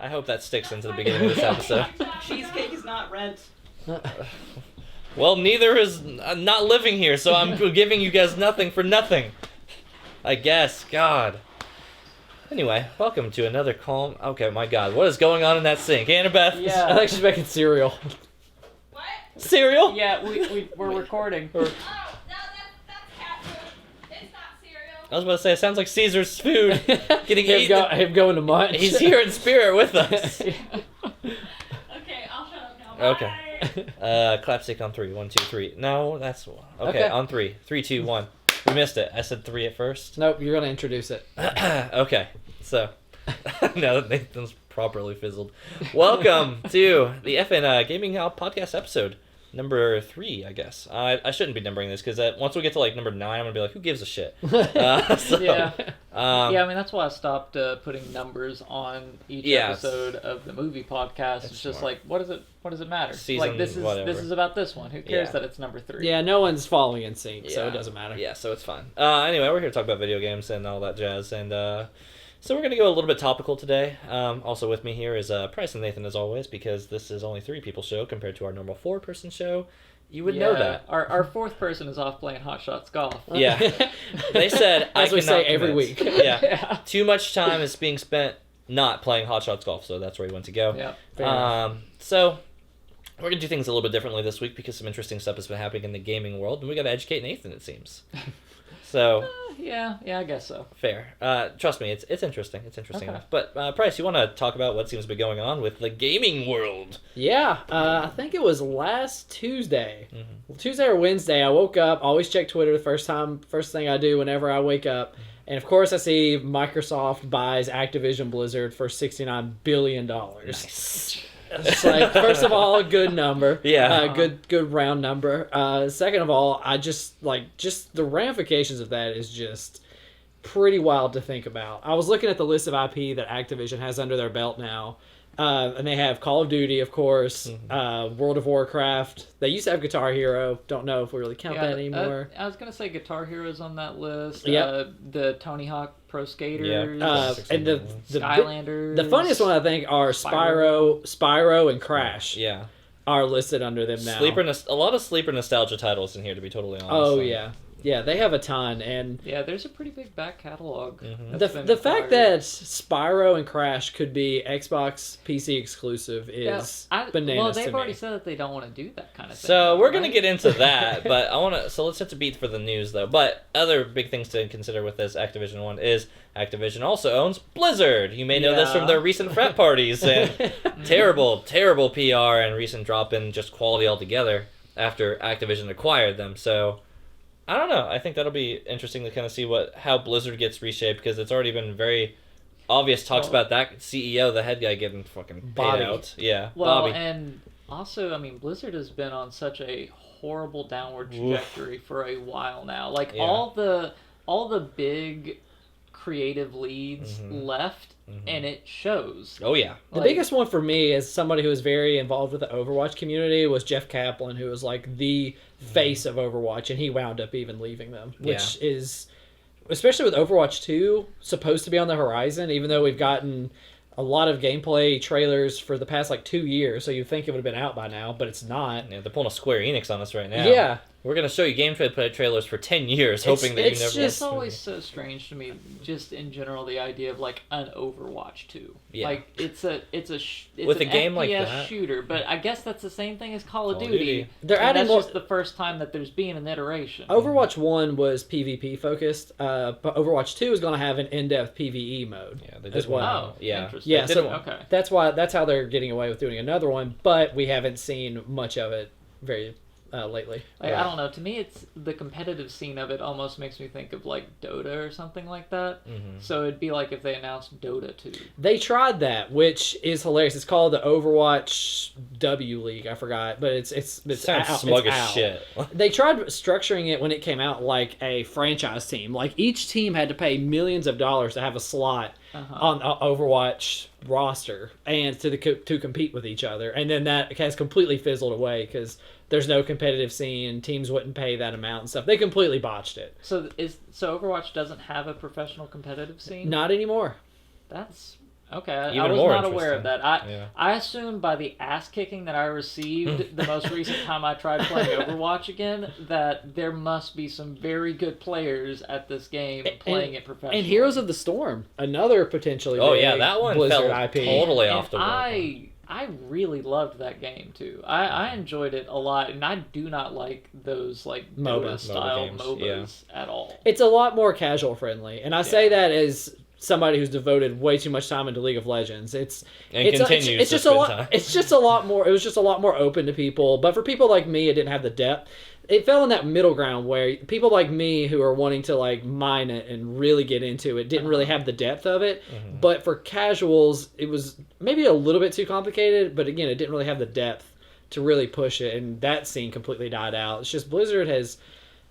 I hope that sticks into the beginning of this episode. Cheesecake is not rent. Well, neither is not living here, so I'm giving you guys nothing for nothing. I guess. God. Anyway, welcome to another calm... Okay, my God, what is going on in that sink? Annabeth? Yeah, I think she's making cereal. What? Cereal? Yeah, we're recording. Oh, no, that's cat food. It's not cereal. I was about to say, it sounds like Caesar's food getting eaten. Him going to munch. He's here in spirit with us. Okay, I'll shut up now. Okay. Bye. Clapstick on 3. 1, 2, 3. No, that's... Okay, on 3. 3, 2, 1. We missed it. I said 3 at first. Nope, you're going to introduce it. Okay, so... now that Nathan's properly fizzled. Welcome to the FN Gaming Podcast episode. Number 3, I guess. I shouldn't be numbering this, because once we get to, like, number 9, I'm going to be like, who gives a shit? Yeah. Yeah, I mean, that's why I stopped putting numbers on each episode of the movie podcast. It's just smart. like, what does it matter? Season, like, this is about this one. Who cares that it's number 3? Yeah, no one's following in sync, so it doesn't matter. Yeah, so it's fine. Anyway, we're here to talk about video games and all that jazz, and so we're going to go a little bit topical today. Also with me here is Price and Nathan, as always, because this is only 3 people show compared to our normal 4-person show. You would know that. Our 4th person is off playing Hot Shots Golf. Yeah. They said, as we say every week. Yeah. Too much time is being spent not playing Hot Shots Golf, so that's where he went to go. Yeah. So we're going to do things a little bit differently this week because some interesting stuff has been happening in the gaming world, and we got to educate Nathan, it seems. So yeah, I guess so. Fair. Trust me, it's interesting. It's interesting Okay. enough. But Price, you want to talk about what seems to be going on with the gaming world? Yeah, I think it was last Tuesday. Mm-hmm. Tuesday or Wednesday, I woke up, always check Twitter the first thing I do whenever I wake up. And of course I see Microsoft buys Activision Blizzard for $69 billion. Nice. It's like, first of all, a good number. Yeah. Good round number. Second of all, I just the ramifications of that is just pretty wild to think about. I was looking at the list of IP that Activision has under their belt now. And they have Call of Duty, of course, World of Warcraft. They used to have Guitar Hero. Don't know if we really count that anymore. I was going to say Guitar Hero's on that list. Yep. The Tony Hawk Pro Skaters. And the Skylanders. The funniest one, I think, are Spyro and Crash. Yeah. Are listed under them now. A lot of sleeper nostalgia titles in here, to be totally honest. Oh, yeah. Yeah, they have a ton, and yeah, there's a pretty big back catalog. Mm-hmm. The fact that Spyro and Crash could be Xbox PC exclusive is bananas. Well, they've to already me. said that they don't want to do that kind of thing. So we're gonna get into that, but let's set the beat for the news though. But other big things to consider with this Activision one is Activision also owns Blizzard. You may know this from their recent frat parties and terrible PR and recent drop in just quality altogether after Activision acquired them. So I don't know. I think that'll be interesting to kind of see how Blizzard gets reshaped, because it's already been very obvious talks about that CEO, the head guy, getting fucking paid out. Yeah, well, Bobby. And also, I mean, Blizzard has been on such a horrible downward trajectory for a while now. Like all the big creative leads left, and it shows. Oh yeah. The biggest one for me, as somebody who was very involved with the Overwatch community, was Jeff Kaplan, who was like the face of Overwatch, and he wound up even leaving them, which is, especially with Overwatch 2, supposed to be on the horizon, even though we've gotten a lot of gameplay trailers for the past 2 years, so you'd think it would have been out by now, but it's not. Yeah, they're pulling a Square Enix on us right now. Yeah. We're going to show you gameplay trailers for 10 years, hoping that you never... It's always so strange to me, just in general, the idea of an Overwatch 2. Yeah. It's with a game FPS like that, shooter, but I guess that's the same thing as Call of Duty. They're adding more. That's just the first time that there's been an iteration. Overwatch 1 was PvP focused, but Overwatch 2 is going to have an in-depth PvE mode as well. Oh, interesting. Yeah, so okay. that's how they're getting away with doing another one, but we haven't seen much of it very lately. I don't know. To me, it's the competitive scene of it almost makes me think of Dota or something like that. So it'd be like if they announced Dota 2. They tried that, which is hilarious. It's called the Overwatch W League. I forgot, but it's sounds out. smug it's as out. shit. They tried structuring it when it came out like a franchise team. Like each team had to pay millions of dollars to have a slot on the Overwatch roster and to compete with each other, and then that has completely fizzled away because there's no competitive scene. Teams wouldn't pay that amount and stuff. They completely botched it. So Overwatch doesn't have a professional competitive scene? Not anymore. That's Okay, I Even was more not aware of interesting. that. I assumed by the ass kicking that I received the most recent time I tried playing Overwatch again that there must be some very good players at this game playing it professionally. And Heroes of the Storm, another potentially yeah, that one Blizzard fell IP. totally And off the wall. I really loved that game too. I enjoyed it a lot, and I do not like those like MOBA style games, MOBAs at all. It's a lot more casual friendly, and I say that as somebody who's devoted way too much time into League of Legends. It's just a lot. Time. It's just a lot more. It was just a lot more open to people. But for people like me, it didn't have the depth. It fell in that middle ground where people like me who are wanting to like mine it and really get into it didn't really have the depth of it. Mm-hmm. But for casuals, it was maybe a little bit too complicated. But again, it didn't really have the depth to really push it, and that scene completely died out. It's just Blizzard has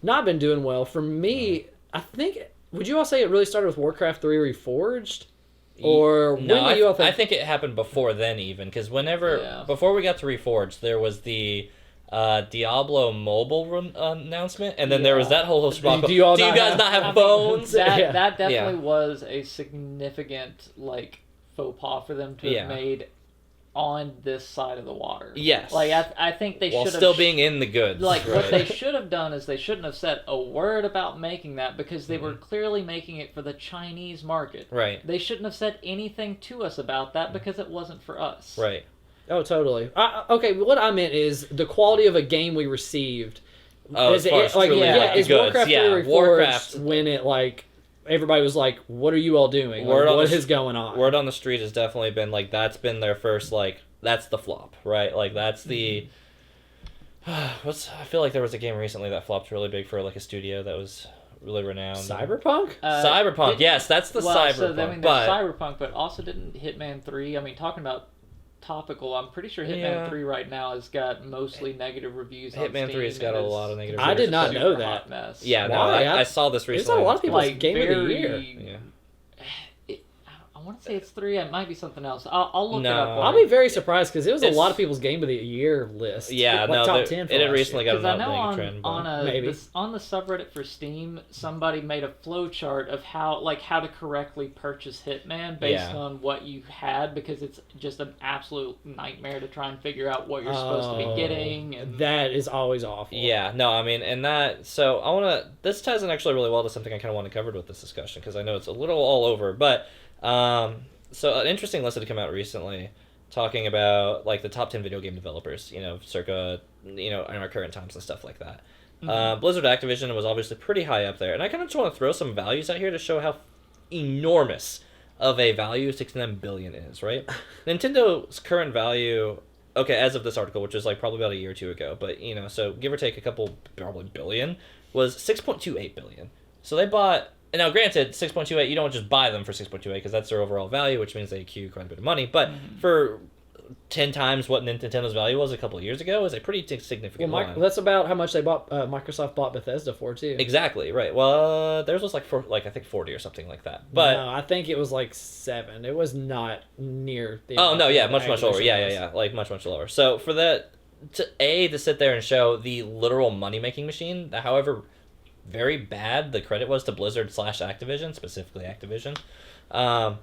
not been doing well. For me, I think. Would you all say it really started with Warcraft 3 Reforged? Or No, when do you all think... I think it happened before then even, because before we got to Reforged, there was the Diablo mobile announcement, and then there was that whole spot. Do you guys not have phones? That definitely was a significant like faux pas for them to have made on this side of the water. Yes. Like, I think they should have... still being in the goods. Like, right? what they should have done is they shouldn't have said a word about making that, because they were clearly making it for the Chinese market. Right. They shouldn't have said anything to us about that, because it wasn't for us. Right. Oh, totally. Okay, what I meant is the quality of a game we received. Oh, is as far as truly, like, the is goods. Warcraft 3 Reforged Warcraft... when it, like... Everybody was like, what are you all doing? Like, what is going on? Word on the street has definitely been, like, that's been their first, like... That's the flop, right? Like, that's the... I feel like there was a game recently that flopped really big for, like, a studio that was really renowned. Cyberpunk? Cyberpunk, yes, that's the Cyberpunk. So, I mean, there's Cyberpunk, but also didn't Hitman 3... I mean, talking about topical, I'm pretty sure Hitman 3 right now has got mostly negative reviews on Steam. Hitman 3 has got a lot of negative reviews. I did not know that. Mess. Yeah, no, I saw this recently. It's a lot of people's like, game of the year. Yeah. I want to say it's 3. It might be something else. I'll look it up. I'll be very surprised because it was a lot of people's game of the year list. Yeah, like top 10 for it had recently got an updating trend. On the subreddit for Steam, somebody made a flowchart of how to correctly purchase Hitman based on what you had, because it's just an absolute nightmare to try and figure out what you're supposed to be getting. And... That is always awful. Yeah, no, I mean, and that, so I want to, this ties in actually really well to something I kind of want to cover with this discussion, because I know it's a little all over, but so an interesting list had come out recently talking about like the top 10 video game developers, circa, in our current times and stuff like that. Mm-hmm. Blizzard Activision was obviously pretty high up there, and I kind of just want to throw some values out here to show how enormous of a value 69 billion is, right? Nintendo's current value, okay, as of this article, which was like probably about a year or two ago, but so give or take a couple probably billion, was 6.28 billion. So they bought... And now, granted, 6.28, you don't just buy them for 6.28 because that's their overall value, which means they accrue quite a bit of money. But for 10 times what Nintendo's value was a couple of years ago is a pretty significant line. That's about how much they bought. Microsoft bought Bethesda for too. Exactly, right. Well, theirs was I think 40 or something like that. But no, I think it was like 7. It was not near the. Oh no, yeah, much lower. Yeah, like much lower. So for that to sit there and show the literal money making machine, however very bad the credit was to Blizzard / Activision, specifically Activision.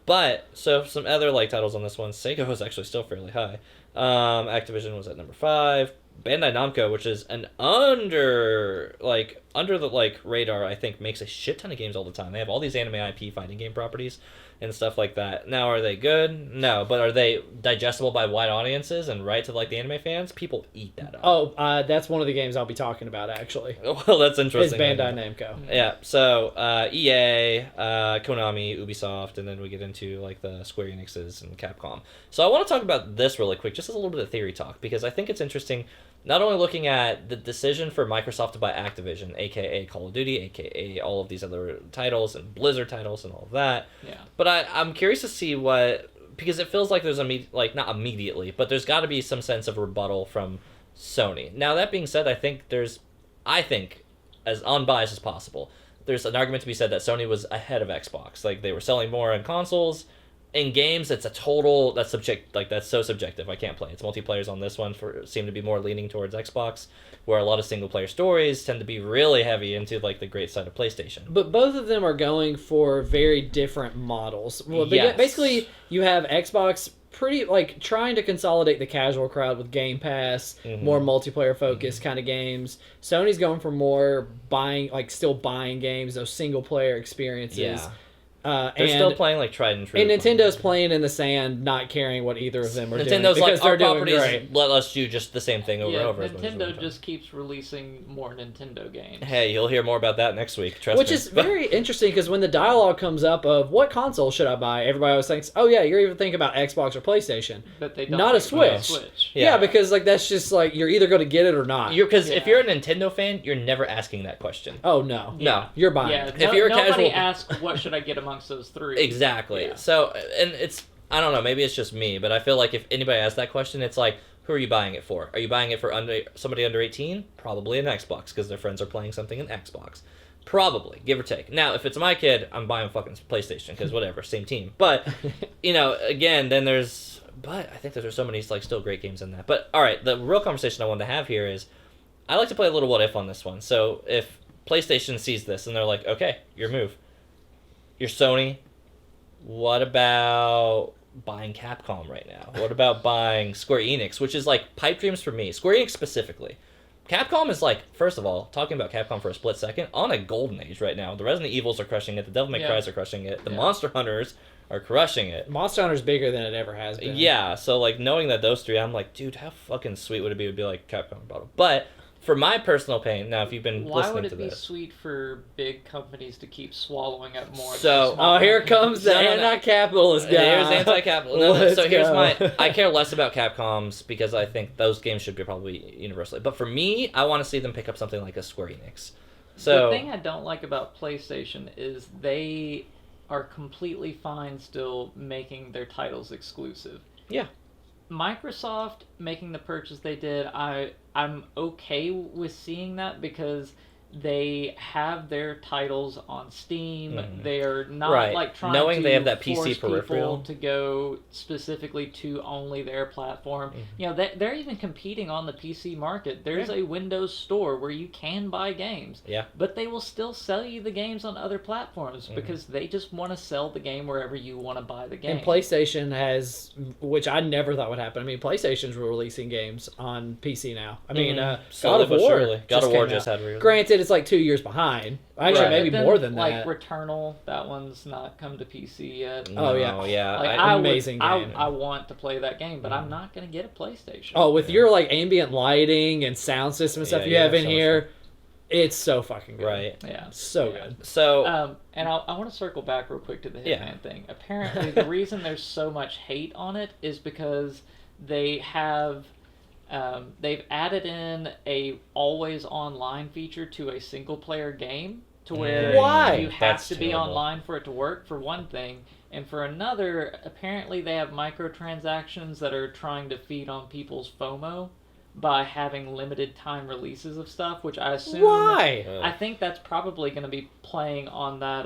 But so some other like titles on this one, Sega was actually still fairly high. Activision was at number 5. Bandai Namco, which is an under the radar, I think, makes a shit ton of games all the time. They have all these anime IP fighting game properties and stuff like that. Now, are they good? No, but are they digestible by wide audiences and right to like the anime fans? People eat that up. Oh, that's one of the games I'll be talking about actually. Well, that's interesting. It's Bandai Namco. Yeah, so EA, Konami, Ubisoft, and then we get into like the Square Enixes and Capcom. So I want to talk about this really quick, just as a little bit of theory talk, because I think it's interesting. Not only looking at the decision for Microsoft to buy Activision, aka Call of Duty, aka all of these other titles and Blizzard titles and all of that. Yeah. But I'm curious to see because it feels like there's not immediately, but there's got to be some sense of rebuttal from Sony. Now that being said, I think as unbiased as possible, there's an argument to be said that Sony was ahead of Xbox. Like they were selling more on consoles, in games, that's so subjective. I can't play. It's multiplayers on this one seem to be more leaning towards Xbox, where a lot of single player stories tend to be really heavy into like the great side of PlayStation. But both of them are going for very different models. Well, Yes. basically, you have Xbox pretty like trying to consolidate the casual crowd with Game Pass, more multiplayer focused kind of games. Sony's going for more still buying games, those single player experiences. Yeah. They're still playing like tried and true. And Nintendo's playing in the sand, not caring what either of them are doing. Nintendo Because our they're doing properties great. let us do just the same thing over and over. Nintendo just keeps releasing more Nintendo games. Hey, you'll hear more about that next week. Trust Which me. is very interesting because when the dialogue comes up of what console should I buy, everybody always thinks, oh yeah, you're even thinking about Xbox or PlayStation. But they don't Not a think about Switch. Yeah. Yeah, because like that's just like you're either going to get it or not. Because if you're a Nintendo fan, you're never asking that question. Oh no. No. You're buying. Yeah, it. If you're a nobody casual- asks what should I get amongst those three. Exactly. Yeah. So, and it's, I don't know, maybe it's just me, but I feel like if anybody asks that question, it's like, who are you buying it for? Are you buying it for somebody under 18? Probably an Xbox, because their friends are playing something in Xbox. Probably, give or take. Now, if it's my kid, I'm buying fucking PlayStation, because whatever, same team. But, again, then but I think there's so many, like, still great games in that. But, alright, the real conversation I wanted to have here is, I like to play a little what if on this one. So, if PlayStation sees this, and they're like, okay, your move. You're Sony. What about buying Capcom right now? What about buying Square Enix, which is like pipe dreams for me. Square Enix specifically. Capcom is like, first of all, talking about Capcom for a split second, on a golden age right now. The Resident Evils are crushing it. The Devil May Cry's are crushing it. The Monster Hunters are crushing it. Monster Hunter's bigger than it ever has been. Yeah, so like knowing that those three, I'm like, dude, how fucking sweet would it be to be like Capcom about it? But for my personal pain, now if you've been Why listening would to it be this, sweet for big companies to keep swallowing up more? So- Oh, here comes the No. anti-capitalist guy. Here's anti-capital. No, Let's so here's go. I care less about Capcom's because I think those games should be probably universally. But for me, I want to see them pick up something like a Square Enix. So The thing I don't like about PlayStation is they are completely fine still making their titles exclusive. Yeah. Microsoft making the purchase they did, I'm okay with seeing that because they have their titles on Steam. They are not Right. like trying Knowing to they have that PC force peripheral. people to go specifically to only their platform. They're even competing on the PC market. There's a Windows store where you can buy games. Yeah. But they will still sell you the games on other platforms because they just want to sell the game wherever you want to buy the game. And PlayStation has, which I never thought would happen. I mean, PlayStation's releasing games on PC now. I mean, God Slowly of but War. surely. God of War came just out. had release. Granted, it's like 2 years behind. Actually, Right. maybe But then, more than like that. Returnal, that one's not come to PC yet. Oh, yeah. No, yeah. Like, amazing game. I want to play that game, but I'm not going to get a PlayStation. Oh, with your like ambient lighting and sound system and stuff Yeah, you have yeah, in so here, it's so fucking good. Right. Yeah. So Yeah. good. So And I want to circle back real quick to the Hitman Yeah. thing. Apparently, the reason there's so much hate on it is because they have they've added in a always online feature to a single player game to where Why? you have That's to be terrible. online for it to work, for one thing. And for another, apparently they have microtransactions that are trying to feed on people's FOMO by having limited time releases of stuff, which I assume... Why? I think that's probably going to be playing on that,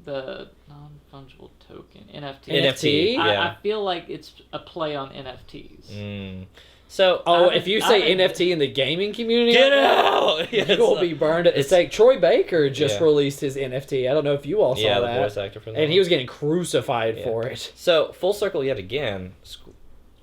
the non-fungible token, NFT. NFT? Yeah. I feel like it's a play on NFTs. So Oh, I if you haven't- say I haven't- NFT in the gaming community, get out! Yeah, you will be burned at the stake. Troy Baker just Yeah. released his NFT. I don't know if you all saw Yeah, the that. voice actor for that. And he was getting crucified Yeah. for it. So full circle yet again.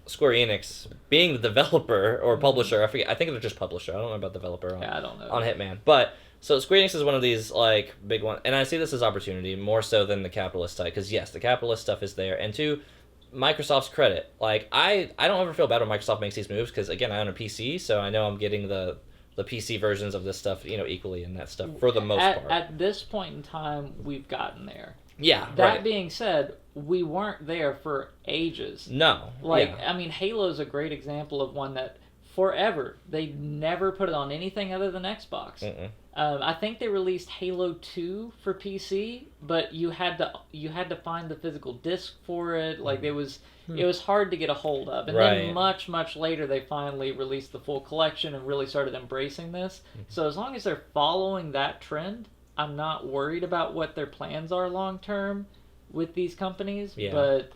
Square Enix being the developer or publisher. I forget. I think they're just publisher. I don't know about developer on, Yeah, I don't know. on Hitman. But so Square Enix is one of these like big ones, and I see this as opportunity more so than the capitalist side. Because yes, the capitalist stuff is there, and to Microsoft's credit, like I don't ever feel bad when Microsoft makes these moves because again I own a PC, so I know I'm getting the PC versions of this stuff equally in that stuff for the most part. At this point in time, we've gotten there. Yeah, That right. being said, we weren't there for ages. No, Like, yeah. I mean, Halo's a great example of one that forever they never put it on anything other than Xbox. I think they released Halo 2 for PC, but you had to find the physical disc for it. Like it was hard to get a hold of. And Right. then much later they finally released the full collection and really started embracing this. So as long as they're following that trend, I'm not worried about what their plans are long term. with these companies. Yeah. But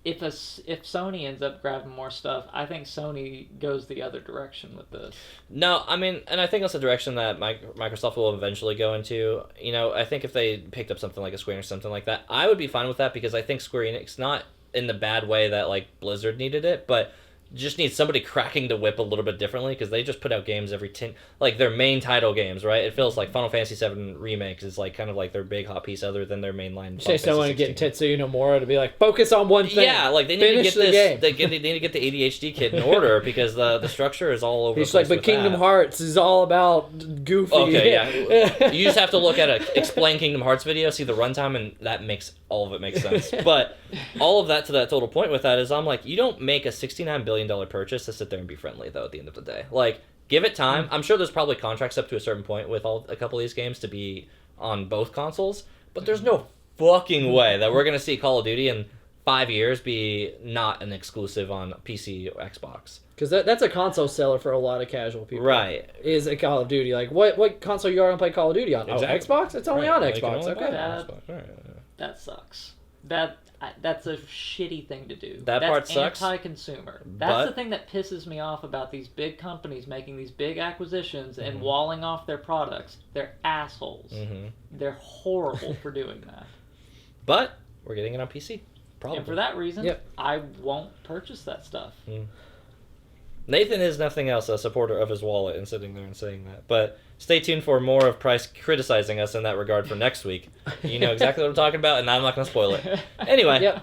if Sony ends up grabbing more stuff, I think Sony goes the other direction with this. No, I mean, and I think that's the direction that Microsoft will eventually go into. I think if they picked up something like a Square or something like that, I would be fine with that because I think Square Enix, not in the bad way that like Blizzard needed it, but just needs somebody cracking the whip a little bit differently because they just put out games every 10, like their main title games, right? It feels like Final Fantasy VII Remake is like kind of like their big hot piece other than their mainline. Say someone getting Tetsuya Nomura to be like, focus on one thing. Yeah, like they need to get this. They need to get the ADHD kid in order because the structure is all over. It's like, but Kingdom Hearts is all about Goofy. Okay, yeah. You just have to look at a explain Kingdom Hearts video, see the runtime, and that makes all of it makes sense. But all of that to that total point with that is I'm like, you don't make a $69 billion purchase to sit there and be friendly, though, at the end of the day. Like, give it time. I'm sure there's probably contracts up to a certain point with a couple of these games to be on both consoles, but there's no fucking way that we're going to see Call of Duty in 5 years be not an exclusive on PC or Xbox. Because that's a console seller for a lot of casual people. Right. Is a Call of Duty. Like, what console you are going to play Call of Duty on? Exactly. Oh, Xbox? It's only on Xbox. Okay. That sucks. That's a shitty thing to do. That part sucks. That's anti-consumer. That's the thing that pisses me off about these big companies making these big acquisitions and walling off their products. They're assholes. Mm-hmm. They're horrible for doing that. But we're getting it on PC. Probably. And for that reason, I won't purchase that stuff. Nathan is nothing else a supporter of his wallet and sitting there and saying that. But stay tuned for more of Price criticizing us in that regard for next week. You know exactly what I'm talking about, and I'm not going to spoil it. Anyway,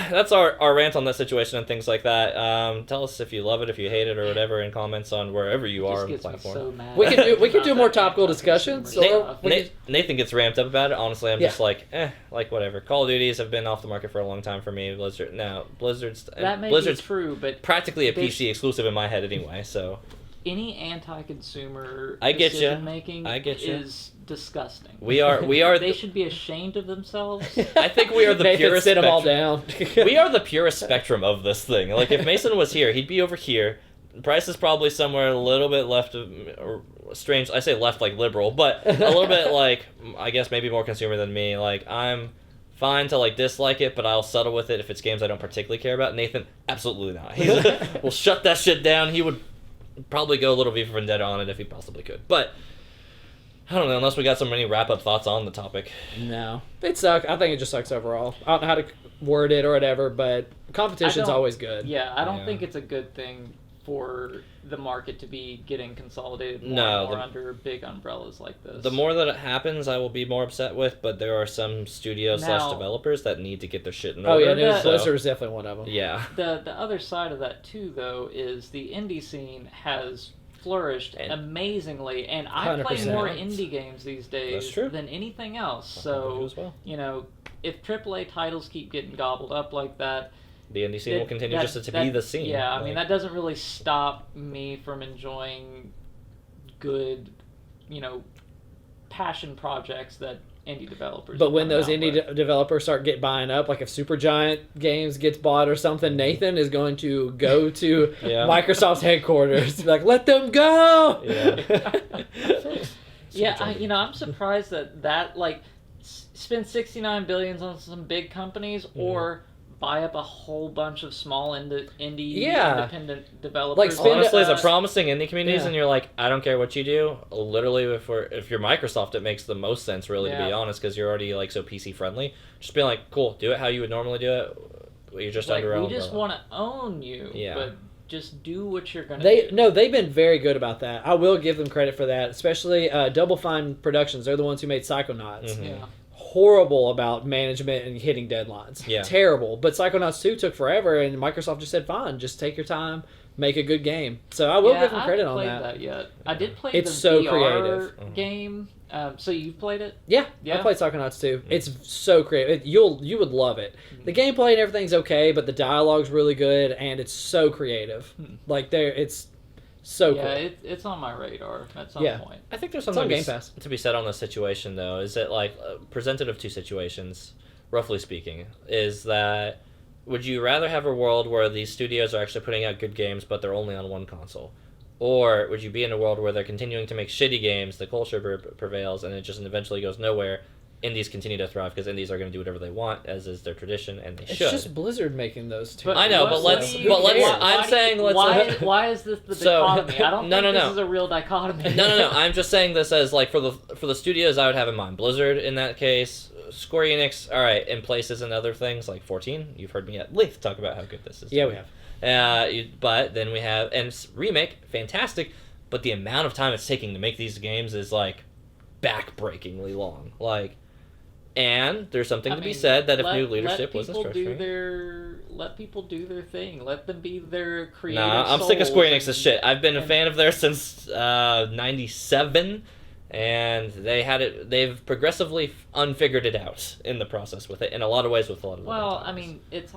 that's our rant on that situation and things like that. Tell us if you love it, if you hate it, or whatever in comments on wherever you are on the platform. So mad we can do more topical discussions. Nathan gets ramped up about it. Honestly, I'm just like whatever. Call of Duties have been off the market for a long time for me. Blizzard's be true, but practically a PC exclusive in my head anyway. So any anti-consumer decision making is disgusting. We are. They should be ashamed of themselves. I think we are the purest. Sit them all down. We are the purest spectrum of this thing. Like if Mason was here, he'd be over here. Price is probably somewhere a little bit left of, or strange. I say left like liberal, but a little bit like I guess maybe more consumer than me. Like I'm fine to like dislike it, but I'll settle with it if it's games I don't particularly care about. Nathan, absolutely not. We'll shut that shit down. He would probably go a little V for Vendetta on it if he possibly could. But I don't know, unless we got so many wrap-up thoughts on the topic. No. It sucks. I think it just sucks overall. I don't know how to word it or whatever, but competition's always good. Yeah, I don't think it's a good thing for the market to be getting consolidated more under big umbrellas like this. The more that it happens, I will be more upset with, but there are some studios / developers that need to get their shit in order. Oh yeah, Blizzard is definitely one of them. Yeah. The other side of that too, though, is the indie scene has flourished amazingly, and I play more indie games these days than anything else. So, if AAA titles keep getting gobbled up like that, the indie scene will continue just to be the scene. Yeah, I mean, that doesn't really stop me from enjoying good, passion projects that indie developers. But when those indie developers start buying up, like if Supergiant Games gets bought or something, Nathan is going to go to Microsoft's headquarters to be like, let them go! Yeah. I'm surprised that spend $69 billion on some big companies or buy up a whole bunch of small indie independent developers. Like honestly, as a promising indie communities, and you're like, I don't care what you do. Literally, if you're Microsoft, it makes the most sense, really, to be honest, because you're already like so PC friendly. Just being like, cool, do it how you would normally do it. You're just under our umbrella. We just want to own you, but just do what you're gonna do. No, they've been very good about that. I will give them credit for that, especially Double Fine Productions. They're the ones who made Psychonauts. Mm-hmm. Yeah. Horrible about management and hitting deadlines. Yeah. Terrible. But Psychonauts 2 took forever, and Microsoft just said, fine, just take your time, make a good game. So I will give them credit on that. I haven't played that yet. I did play it's the so VR creative. game. So you've played it? Yeah, I played Psychonauts 2. It's so creative. You would love it. The gameplay and everything's okay, but the dialogue's really good, and it's so creative. Like, it's so cool. Yeah, it's on my radar at some point. I think there's something to be said on this situation, though. Is it like presented of two situations, roughly speaking? Is that would you rather have a world where these studios are actually putting out good games, but they're only on one console? Or would you be in a world where they're continuing to make shitty games, the culture prevails, and it just eventually goes nowhere, indies continue to thrive because indies are going to do whatever they want, as is their tradition, and they It's should. just Blizzard making those two. But I know, what- but what let's. do you- But let's. why- I'm saying let's. Why is this the So- dichotomy? I don't No, think no, this no. is a real dichotomy. No. I'm just saying this as like for the studios I would have in mind. Blizzard in that case, Square Enix, all right, in places and other things like 14. You've heard me at length talk about how good this is. Yeah, we have. But then we have remake, fantastic, but the amount of time it's taking to make these games is like backbreakingly long. Like, and there's something to be said that if new leadership wasn't structuring. Let people do their thing. Let them be their creative. Nah, I'm sick of Square Enix's and- shit. I've been a fan of theirs since '97, and they've progressively unfigured it out in the process with it in a lot of ways with a lot of. Well, other I mean, it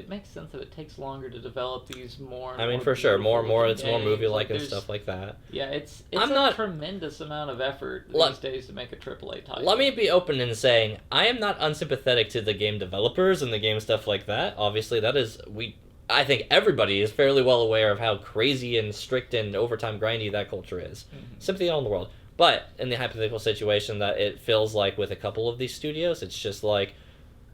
makes sense that it takes longer to develop these more. and I mean, more for sure, more beautiful it's more games. movie-like and there's- stuff like that. Yeah, it's I'm a not- tremendous amount of effort Let- these days to make a AAA title. Let me be open in saying I am not unsympathetic to the game developers and the game stuff like that. Obviously, I think everybody is fairly well aware of how crazy and strict and overtime grindy that culture is. Sympathy all in the world. But in the hypothetical situation that it feels like with a couple of these studios, it's just like,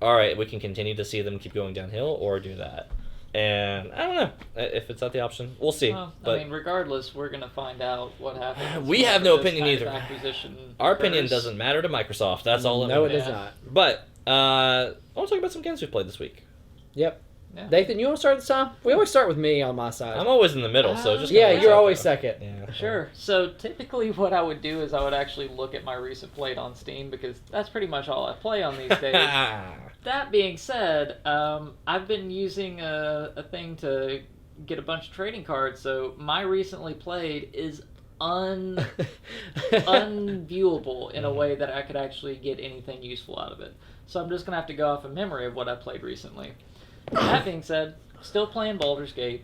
all right, we can continue to see them keep going downhill or do that. And I don't know if it's not the option. We'll see. Well, but I mean, regardless, we're gonna find out what happens. We have no whenever this opinion kind of either. acquisition our opinion occurs. doesn't matter to Microsoft. That's all. No, it matters. does not. But I want to talk about some games we've played this week. Yep. Yeah. Nathan, you want to start this time? We always start with me on my side. I'm always in the middle, so just Yeah, kinda you're works out, always though. second. Yeah, Sure. So typically, what I would do is I would actually look at my recent played on Steam because that's pretty much all I play on these days. That being said, I've been using a thing to get a bunch of trading cards. So my recently played is unviewable in a way that I could actually get anything useful out of it. So I'm just gonna have to go off of memory of what I played recently. That being said, still playing Baldur's Gate.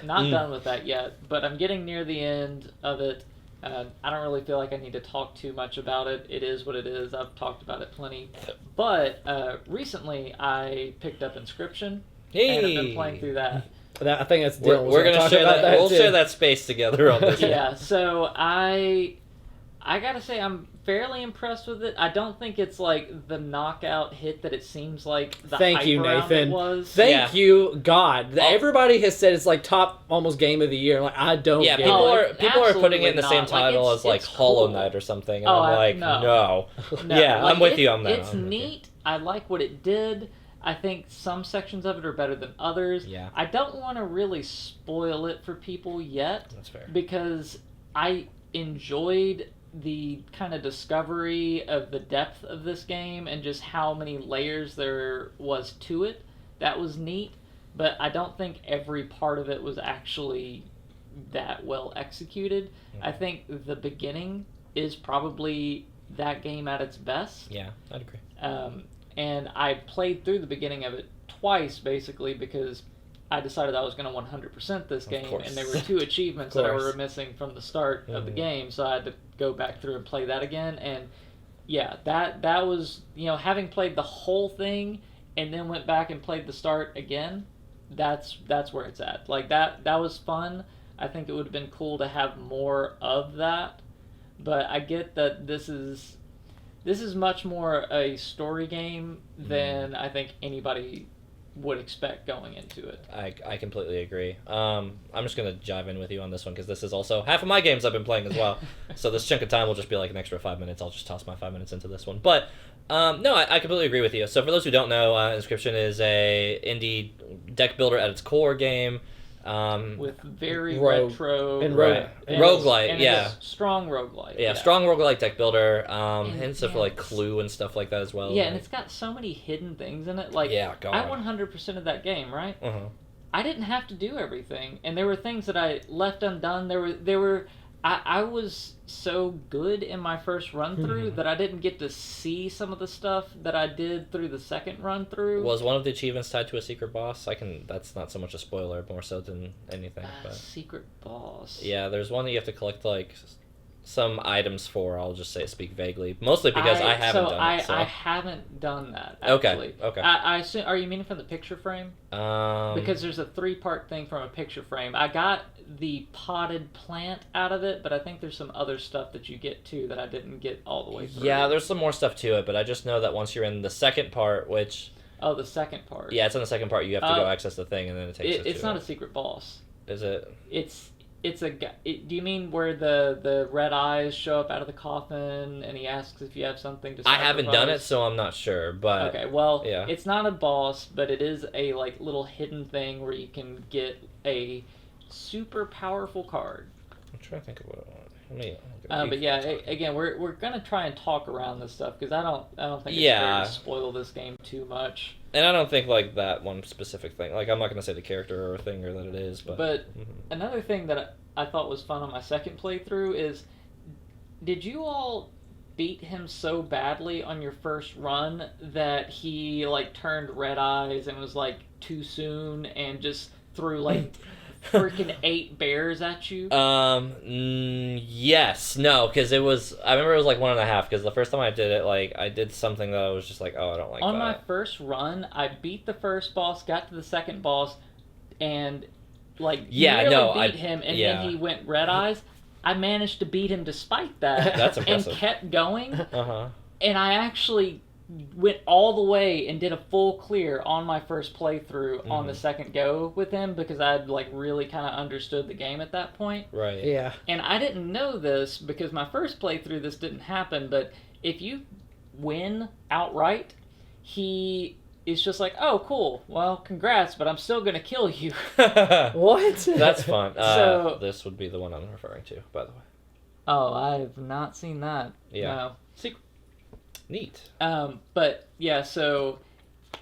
Not done with that yet, but I'm getting near the end of it. I don't really feel like I need to talk too much about it. It is what it is. I've talked about it plenty. But recently I picked up Inscryption, and I've been playing through that. I think that's We're, Dylan was we're gonna gonna talk share about that. We'll too. share that space together on this. Yeah, so I gotta say I'm fairly impressed with it. I don't think it's like the knockout hit that it seems like the Thank hype you, around Nathan. it was. Thank you, God. Oh. Everybody has said it's like top almost game of the year. Like I don't Yeah, get people it. are putting it in the absolutely same not. Like, title it's- as like it's Hollow cool. Knight or something, and Oh, I'm like, no. no. No, Yeah, like, I'm with you on that. It's I'm with you. neat. I like what it did. I think some sections of it are better than others. Yeah. I don't want to really spoil it for people yet That's fair. because I enjoyed the kind of discovery of the depth of this game and just how many layers there was to it. That was neat, but I don't think every part of it was actually that well executed. I think the beginning is probably that game at its best. Yeah, I'd agree. And I played through the beginning of it twice, basically, because I decided I was going to 100% this game, course. and there were 2 achievements that I course. were missing from the start of the game, so I had to go back through and play that again. And yeah, that was, having played the whole thing and then went back and played the start again, that's where it's at. Like that was fun. I think it would have been cool to have more of that, but I get that this is much more a story game than I think anybody would expect going into it. I completely agree. I'm just going to jive in with you on this one because this is also half of my games I've been playing as well. So this chunk of time will just be like an extra 5 minutes. I'll just toss my 5 minutes into this one. But no, I completely agree with you. So for those who don't know, Inscryption is a indie deck builder at its core game. With very Rogue. retro And Right. and Roguelite, and yeah. it's strong roguelite. Yeah, strong roguelike deck builder. And, Hints of yeah, like it's- Clue and stuff like that as well. Yeah, right? and it's got so many hidden things in it. Like, Yeah, God. I 100% of that game, right? Uh-huh. I didn't have to do everything, and there were things that I left undone. There were. I was so good in my first run through that I didn't get to see some of the stuff that I did through the second run through. Was one of the achievements tied to a secret boss? That's not so much a spoiler, more so than anything. But Secret boss. yeah, there's one that you have to collect like some items for. I'll just speak vaguely, mostly because I haven't done it. So I haven't done that. Actually. Okay. I assume. Are you meaning from the picture frame? Because there's a 3-part thing from a picture frame. I got the potted plant out of it, but I think there's some other stuff that you get too that I didn't get all the way through. Yeah, there's some more stuff to it, but I just know that once you're in the second part, which... Oh, the second part. Yeah, it's in the second part. You have to go access the thing, and then it takes It's not a secret boss. Is it? It's a guy. Do you mean where the red eyes show up out of the coffin and he asks if you have something to sacrifice? I haven't done it, so I'm not sure, but... Okay, well, yeah. It's not a boss, but it is a like little hidden thing where you can get a super powerful card. I'm trying to think of what I want. But yeah, again, we're gonna try and talk around this stuff because I don't think it's fair to spoil this game too much. And I don't think like that one specific thing. Like I'm not gonna say the character or thing or that it is, but another thing that I thought was fun on my second playthrough is, did you all beat him so badly on your first run that he like turned red eyes and was like too soon and just threw like freaking 8 bears at you? Yes. No, because I remember it was like 1.5, because the first time I did it, like, I did something that I was just like, oh, I don't like that. On my first run, I beat the first boss, got to the second boss, and, like, beat him, and then he went red eyes. I managed to beat him despite that. That's impressive. And kept going. Uh-huh. And I actually went all the way and did a full clear on my first playthrough on the second go with him because I'd like really kind of understood the game at that point. Right. Yeah. And I didn't know this because my first playthrough this didn't happen, but if you win outright, he is just like, oh, cool, well, congrats, but I'm still going to kill you. What? That's fun. So, this would be the one I'm referring to, by the way. Oh, I've not seen that. Yeah. No. Secret. Neat. But yeah, so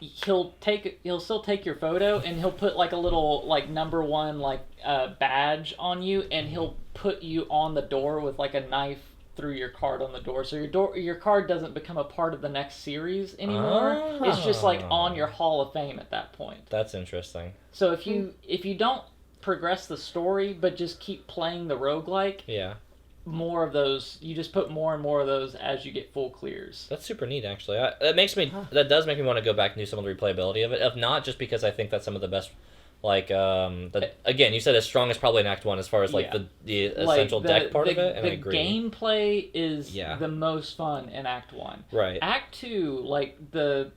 he'll still take your photo and he'll put like a little like number 1 like badge on you, and he'll put you on the door with like a knife through your card on the door. So your card doesn't become a part of the next series anymore. Oh. It's just like on your Hall of Fame at that point. That's interesting. So if you don't progress the story but just keep playing the roguelike, yeah, more of those, you just put more and more of those as you get full clears. That's super neat, actually. That does make me want to go back and do some of the replayability of it. If not, just because I think that's some of the best, like, again, you said as strong as probably in Act 1 as far as, like, the essential deck part of it, and I agree. The gameplay is the most fun in Act 1. Right. Act 2, like, the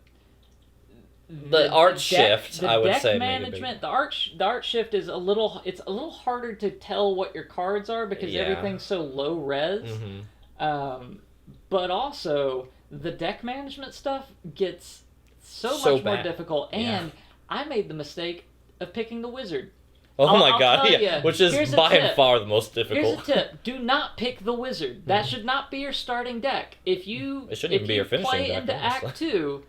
art shift, I would say, management, the art shift is a little harder to tell what your cards are because everything's so low res. Mm-hmm. But also the deck management stuff gets so much more difficult, and I made the mistake of picking the wizard. Oh my god, yeah, which is by and far the most difficult. Here's a tip: do not pick the wizard. That should not be your starting deck. It shouldn't even be your finishing deck. Play into Act 2.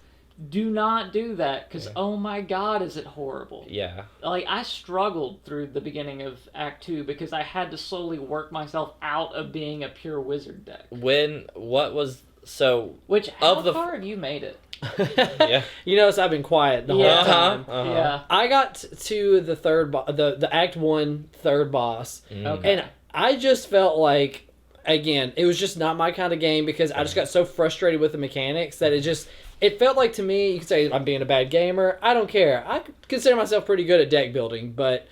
Do not do that, because oh my god, is it horrible. Yeah. Like, I struggled through the beginning of Act 2 because I had to slowly work myself out of being a pure wizard deck. How far have you made it? Yeah. You notice I've been quiet the whole time. Yeah. I got to the third the Act 1 third boss, and I just felt like, again, it was just not my kind of game because I just got so frustrated with the mechanics that it felt like, to me, you could say I'm being a bad gamer. I don't care. I consider myself pretty good at deck building, but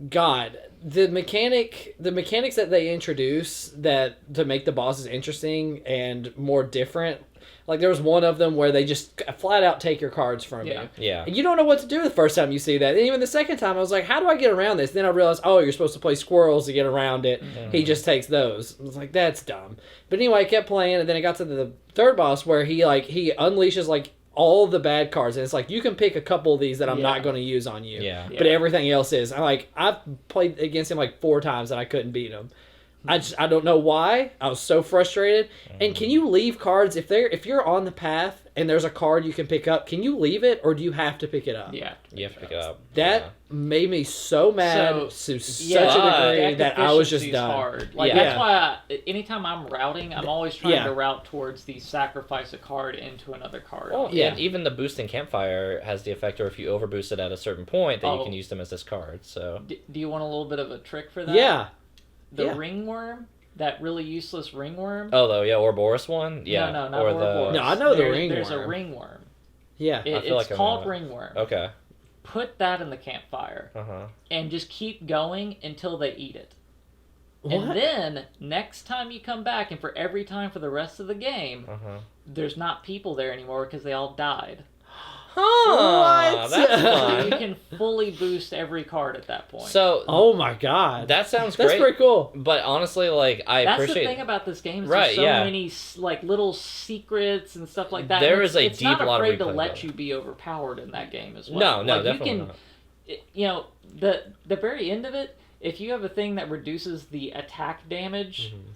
God, the mechanics that they introduce that to make the bosses interesting and more different. Like, there was one of them where they just flat out take your cards from you. Yeah. And you don't know what to do the first time you see that. And even the second time, I was like, how do I get around this? Then I realized, oh, you're supposed to play squirrels to get around it. Mm-hmm. He just takes those. I was like, that's dumb. But anyway, I kept playing, and then I got to the third boss where he unleashes, like, all the bad cards. And it's like, you can pick a couple of these that I'm not going to use on you. Yeah. But everything else is. I've played against him like 4 times, and I couldn't beat him. I don't know why. I was so frustrated. And can you leave cards if you're on the path and there's a card you can pick up? Can you leave it, or do you have to pick it up? Yeah, you have to pick it up. That made me so mad to such a degree that I was just done. Hard. Like, that's why anytime I'm routing, I'm always trying to route towards the sacrifice a card into another card. Well, and even the boosting campfire has the effect, or if you overboost it at a certain point, that you can use them as this card. So, do you want a little bit of a trick for that? Yeah. The ringworm, that really useless ringworm. Oh, though, yeah, Ouroboros one? Yeah. No, not or Ouroboros. No, I know the There's a ringworm. ringworm. Yeah. I feel It's like I called know it. ringworm. Okay. Put that in the campfire Uh-huh. and just keep going until they eat it. What? And then, next time you come back, and for every time for the rest of the game, Uh-huh. there's not people there anymore because they all died. Huh, What? that's So you fun. can fully boost every card at that point. So, Oh my god. that sounds That's great. pretty cool. But honestly, like, I That's appreciate... the thing about this game is Right, there's so yeah. many like little secrets and stuff like that. There And is a it's deep not lot of afraid to replayability. let you be overpowered in that game as well. No, like, definitely you can, not. You know, the very end of it, if you have a thing that reduces the attack damage, Mm-hmm.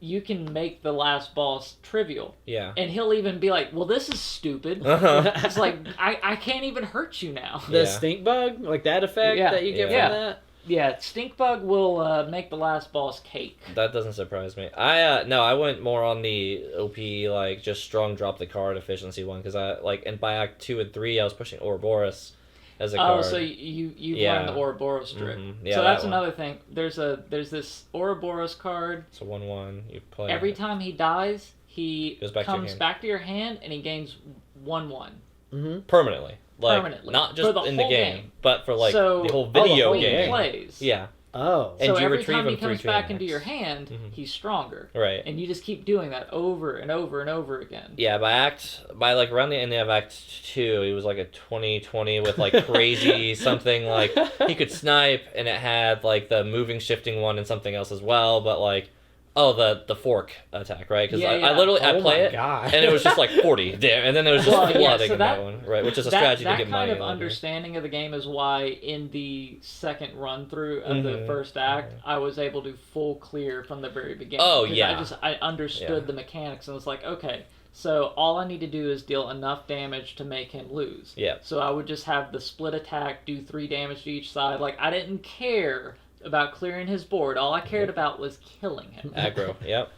you can make the last boss trivial. Yeah. And he'll even be like, well, this is stupid. Uh-huh. It's like, I can't even hurt you now. The Yeah. stink bug, like that effect Yeah. that you get Yeah. from that. Yeah, Stink Bug will make the last boss cake. That doesn't surprise me. I went more on the OP, like, just strong drop the card efficiency one, because and by Act 2 and 3, I was pushing Ouroboros as a card. Oh, so you've Yeah. learned the Ouroboros trick. Mhm. Yeah, so that that's one. another thing. There's this Ouroboros card. So 1/1, you play... Every time he dies, he Goes back to your comes hand. back to your hand and he gains 1/1. Mm-hmm. Permanently. Like, Permanently. not just For the in the whole game, game. but for, like, So- the whole the video whole When he game. plays. Yeah. Oh. And So you every retrieve time he him through comes back into training your hacks. hand, Mhm. he's stronger. Right. And you just keep doing that over and over and over again. Yeah, by like around the end of Act 2, he was like a 20/20 with like crazy something, like he could snipe, and it had like the moving shifting one and something else as well, but like the fork attack, right? Because Yeah, I yeah. literally I Oh play my it God. and it was just like 40 damn, and then it was just Well, yeah, flooding so in that that- one, right? Which is a that strategy to that get kind money. of later. understanding of the game is why in the second run through of the Mhm. first act I was able to full clear from the very beginning. Oh, 'Cause yeah. I understood Yeah. the mechanics and was like, okay, so all I need to do is deal enough damage to make him lose. Yeah. So I would just have the split attack, do 3 damage to each side. Like I didn't care about clearing his board. All I cared about was killing him. Aggro, yep.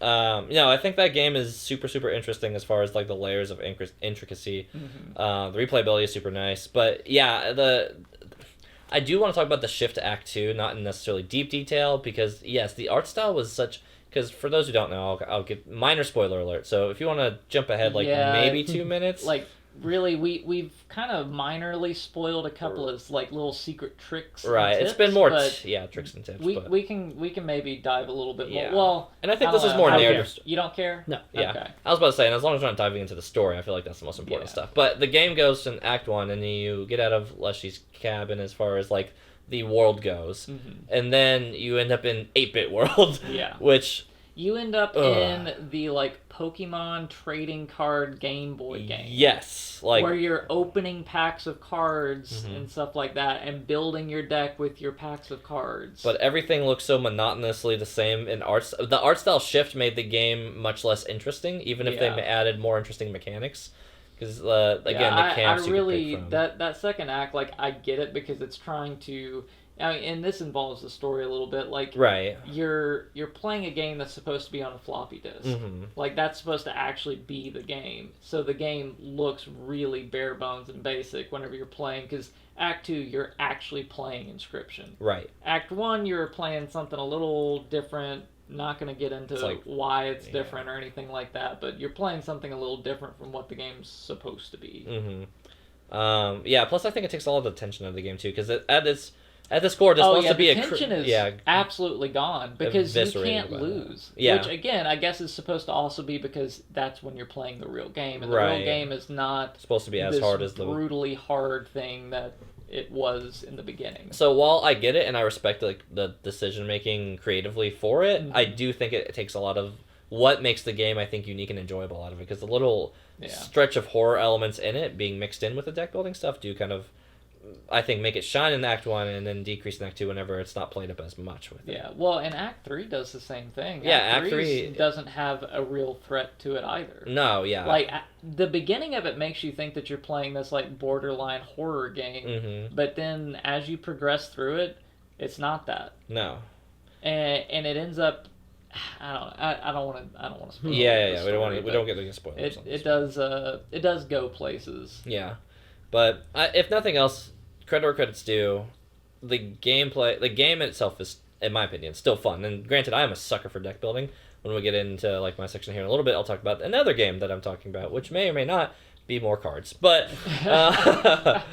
I think that game is super, super interesting as far as like the layers of intricacy. Mhm. The replayability is super nice, but yeah, I do want to talk about the shift to Act 2, not in necessarily deep detail, because yes, the art style was such. Because for those who don't know, I'll give minor spoiler alert. So if you want to jump ahead, like Yeah. maybe 2 minutes, Like really, we've kind of minorly spoiled a couple of like little secret tricks. and right? It's tips, been more, but tricks and tips. we but, we can maybe dive a little bit more. Yeah. Well, and I think don't this is know. more I don't narrative. care. You don't care? No. Yeah, Okay. I was about to say, and as long as we're not diving into the story, I feel like that's the most important Yeah. stuff. But the game goes in Act 1, and you get out of Leshy's cabin as far as like the world goes, and then you end up in 8-bit world, Yeah. which You end up Ugh. in the like Pokemon trading card Game Boy game. yes, like where you're opening packs of cards Mhm. and stuff like that and building your deck with your packs of cards. but everything looks so monotonously the same in arts. The art style shift made the game much less interesting, even if they Yeah. added more interesting mechanics. Because again, yeah, the camps I you really could pick from. that second act, like I get it because it's trying to. I mean, and this involves the story a little bit. Like Right. you're playing a game that's supposed to be on a floppy disk. Mm-hmm. Like that's supposed to actually be the game. So the game looks really bare bones and basic whenever you're playing. Because Act 2, you're actually playing Inscryption. Right. Act 1, you're playing something a little different. Not going to get into It's like- why it's yeah. different or anything like that, but you're playing something a little different from what the game's supposed to be. Mm-hmm. Yeah. Plus, I think it takes a lot of the tension out of the game too, because at its core, this wants to be the tension is absolutely gone because you eviscerated can't by lose. that. Yeah. Which again, I guess is supposed to also be because that's when you're playing the real game, and the Right. real game is not It's supposed to be as this hard as the. brutally hard thing that it was in the beginning. So while I get it and I respect like the decision making creatively for it, Mhm. I do think it takes a lot of what makes the game I think unique and enjoyable out of it, because the little Yeah. stretch of horror elements in it being mixed in with the deck building stuff do kind of, I think, make it shine in Act 1 and then decrease in Act 2 whenever it's not played up as much with it. Yeah, well, and Act 3 does the same thing. Yeah, Act Act 3 doesn't have a real threat to it either. No, yeah. Like the beginning of it makes you think that you're playing this like borderline horror game, Mm-hmm. but then as you progress through it, it's not that, No. and it ends up. I don't want to spoil. Yeah. the We don't want story, to. We but don't get any spoilers. on It this. does go places. Yeah, but if nothing else, credit where credit's due. The gameplay, the game itself is in my opinion, still fun. And granted, I am a sucker for deck building. When we get into like my section here in a little bit, I'll talk about another game that I'm talking about, which may or may not be more cards. But but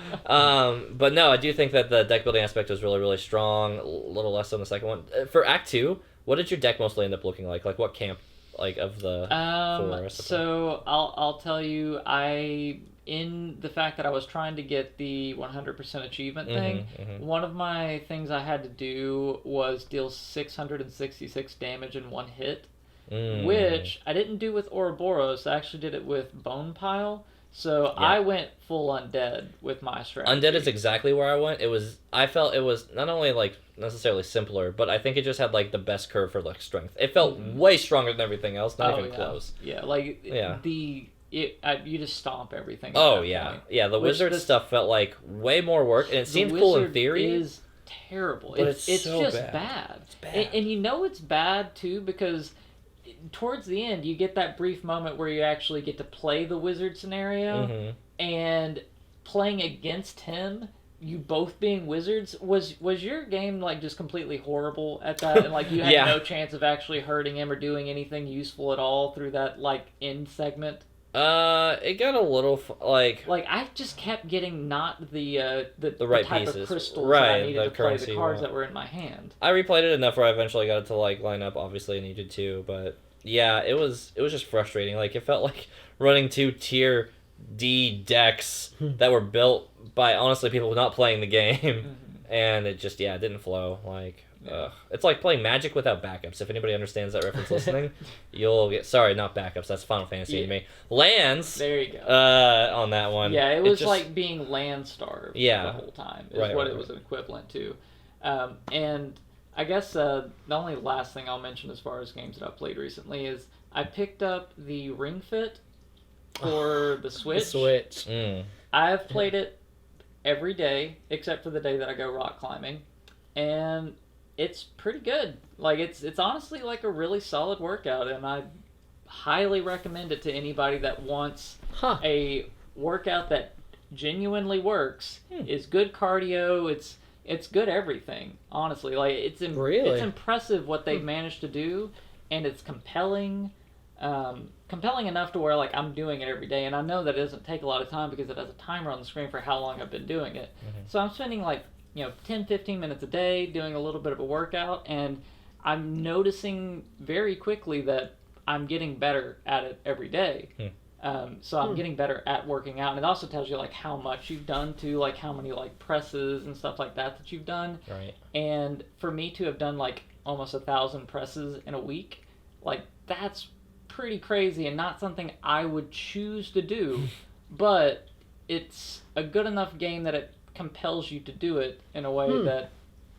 no, I do think that the deck building aspect was really, really strong. A little less on the second one. For Act 2, what did your deck mostly end up looking like? Like what camp like of the four? So I'll tell you, in the fact that I was trying to get the 100% achievement thing, one of my things I had to do was deal 666 damage in one hit, which I didn't do with Ouroboros. I actually did it with Bone Pile. So I went full undead with my strategy. Undead is exactly where I went. I felt it was not only like necessarily simpler, but I think it just had like the best curve for like strength. It felt way stronger than everything else, not even close. Yeah, like you just stomp everything. Oh yeah, yeah. The wizard stuff felt like way more work, and it seemed cool in theory. Is terrible. But it's so just bad. It's bad. And you know it's bad too because towards the end you get that brief moment where you actually get to play the wizard scenario, and playing against him, you both being wizards, was your game like just completely horrible at that, and like you had no chance of actually hurting him or doing anything useful at all through that like end segment? It got a little like I just kept getting not the right type pieces. of crystals right, that I needed to play the cards that that were in my hand. I replayed it enough where I eventually got it to like line up. Obviously, I needed to, but yeah, it was just frustrating. Like it felt like running 2 tier D decks that were built by honestly people not playing the game, and it just it didn't flow. Like it's like playing Magic without backups. If anybody understands that reference listening, you'll get not backups. That's Final Fantasy to me. Lands. There you go. On that one. Yeah, it was just like being land starved the whole time. Is what it was equivalent to. And I guess the only last thing I'll mention as far as games that I've played recently is I picked up the Ring Fit for the Switch. I've played it every day except for the day that I go rock climbing, and it's pretty good. Like it's honestly like a really solid workout, and I highly recommend it to anybody that wants a workout that genuinely works. Is good cardio. It's good everything. Honestly, like it's impressive what they've managed to do, and it's compelling. Compelling enough to where like I'm doing it every day, and I know that it doesn't take a lot of time because it has a timer on the screen for how long I've been doing it. So I'm spending like 10-15 minutes a day doing a little bit of a workout, and I'm noticing very quickly that I'm getting better at it every day. So I'm getting better at working out, and it also tells you like how much you've done too, like how many like presses and stuff like that you've done. Right. And for me to have done like almost 1,000 presses in a week, like that's pretty crazy and not something I would choose to do, but it's a good enough game that it compels you to do it in a way that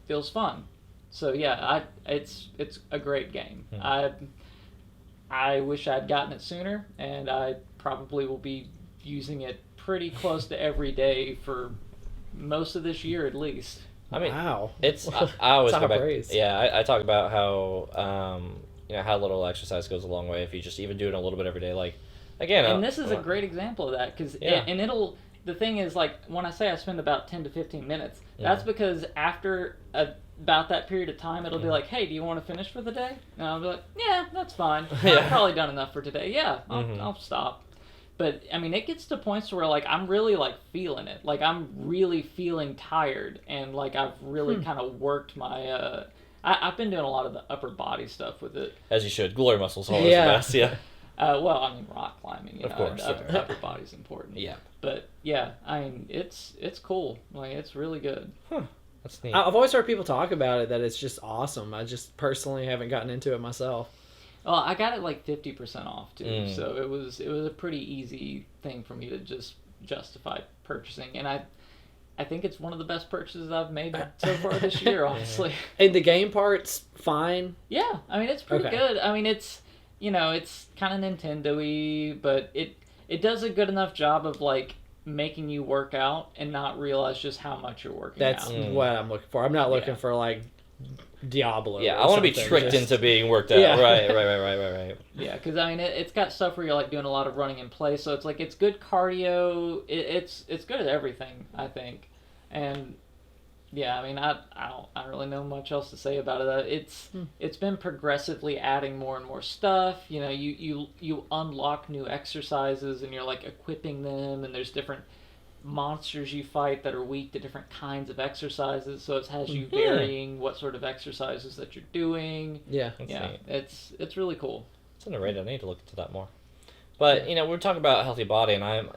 feels fun. So yeah, it's a great game. I wish I'd gotten it sooner, and I probably will be using it pretty close to every day for most of this year at least. I mean, wow. It's I always go back. Praise. Yeah, I talk about how how little exercise goes a long way if you just even do it a little bit every day. Like again, and this is a great example of that because the thing is, like, when I say I spend about 10 to 15 minutes, that's because after about that period of time, it'll be like, hey, do you want to finish for the day? And I'll be like, yeah, that's fine. I've probably done enough for today. Yeah, I'll stop. But, I mean, it gets to points where, like, I'm really, like, feeling it. Like, I'm really feeling tired, and, like, I've really kind of worked my... I've been doing a lot of the upper body stuff with it. As you should. Glory muscles always the best, well, I mean, rock climbing, of course, upper body's important. Yeah. But, yeah, I mean, it's cool. Like, it's really good. That's neat. I've always heard people talk about it, that it's just awesome. I just personally haven't gotten into it myself. Well, I got it like 50% off, too. So it was a pretty easy thing for me to just justify purchasing. And I think it's one of the best purchases I've made so far this year, honestly. And the game part's fine? Yeah, I mean, it's pretty good. I mean, it's, it's kind of Nintendo-y, but it does a good enough job of, like, making you work out and not realize just how much you're working out. That's what I'm looking for. I'm not looking for, like, Diablo. Yeah, I want to be tricked into being worked out. Yeah. Right. Yeah, because, I mean, it's got stuff where you're, like, doing a lot of running in place, so it's, like, it's good cardio. It's good at everything, I think. And, Yeah, I mean, I don't really know much else to say about it. It's been progressively adding more and more stuff. You know, you unlock new exercises and you're like equipping them, and there's different monsters you fight that are weak to different kinds of exercises. So it has you varying what sort of exercises that you're doing. Yeah, yeah, it's really cool. It's underrated. I need to look into that more. But you know, we're talking about a healthy body, and I'm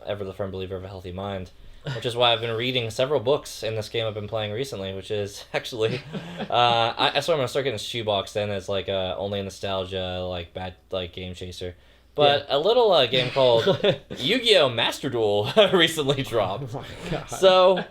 ever the firm believer of a healthy mind. Which is why I've been reading several books in this game I've been playing recently, which is actually, I swear I'm gonna start getting shoeboxed in as like only a nostalgia like bad like game chaser, but a little game called Yu-Gi-Oh! Master Duel recently dropped. Oh my God. So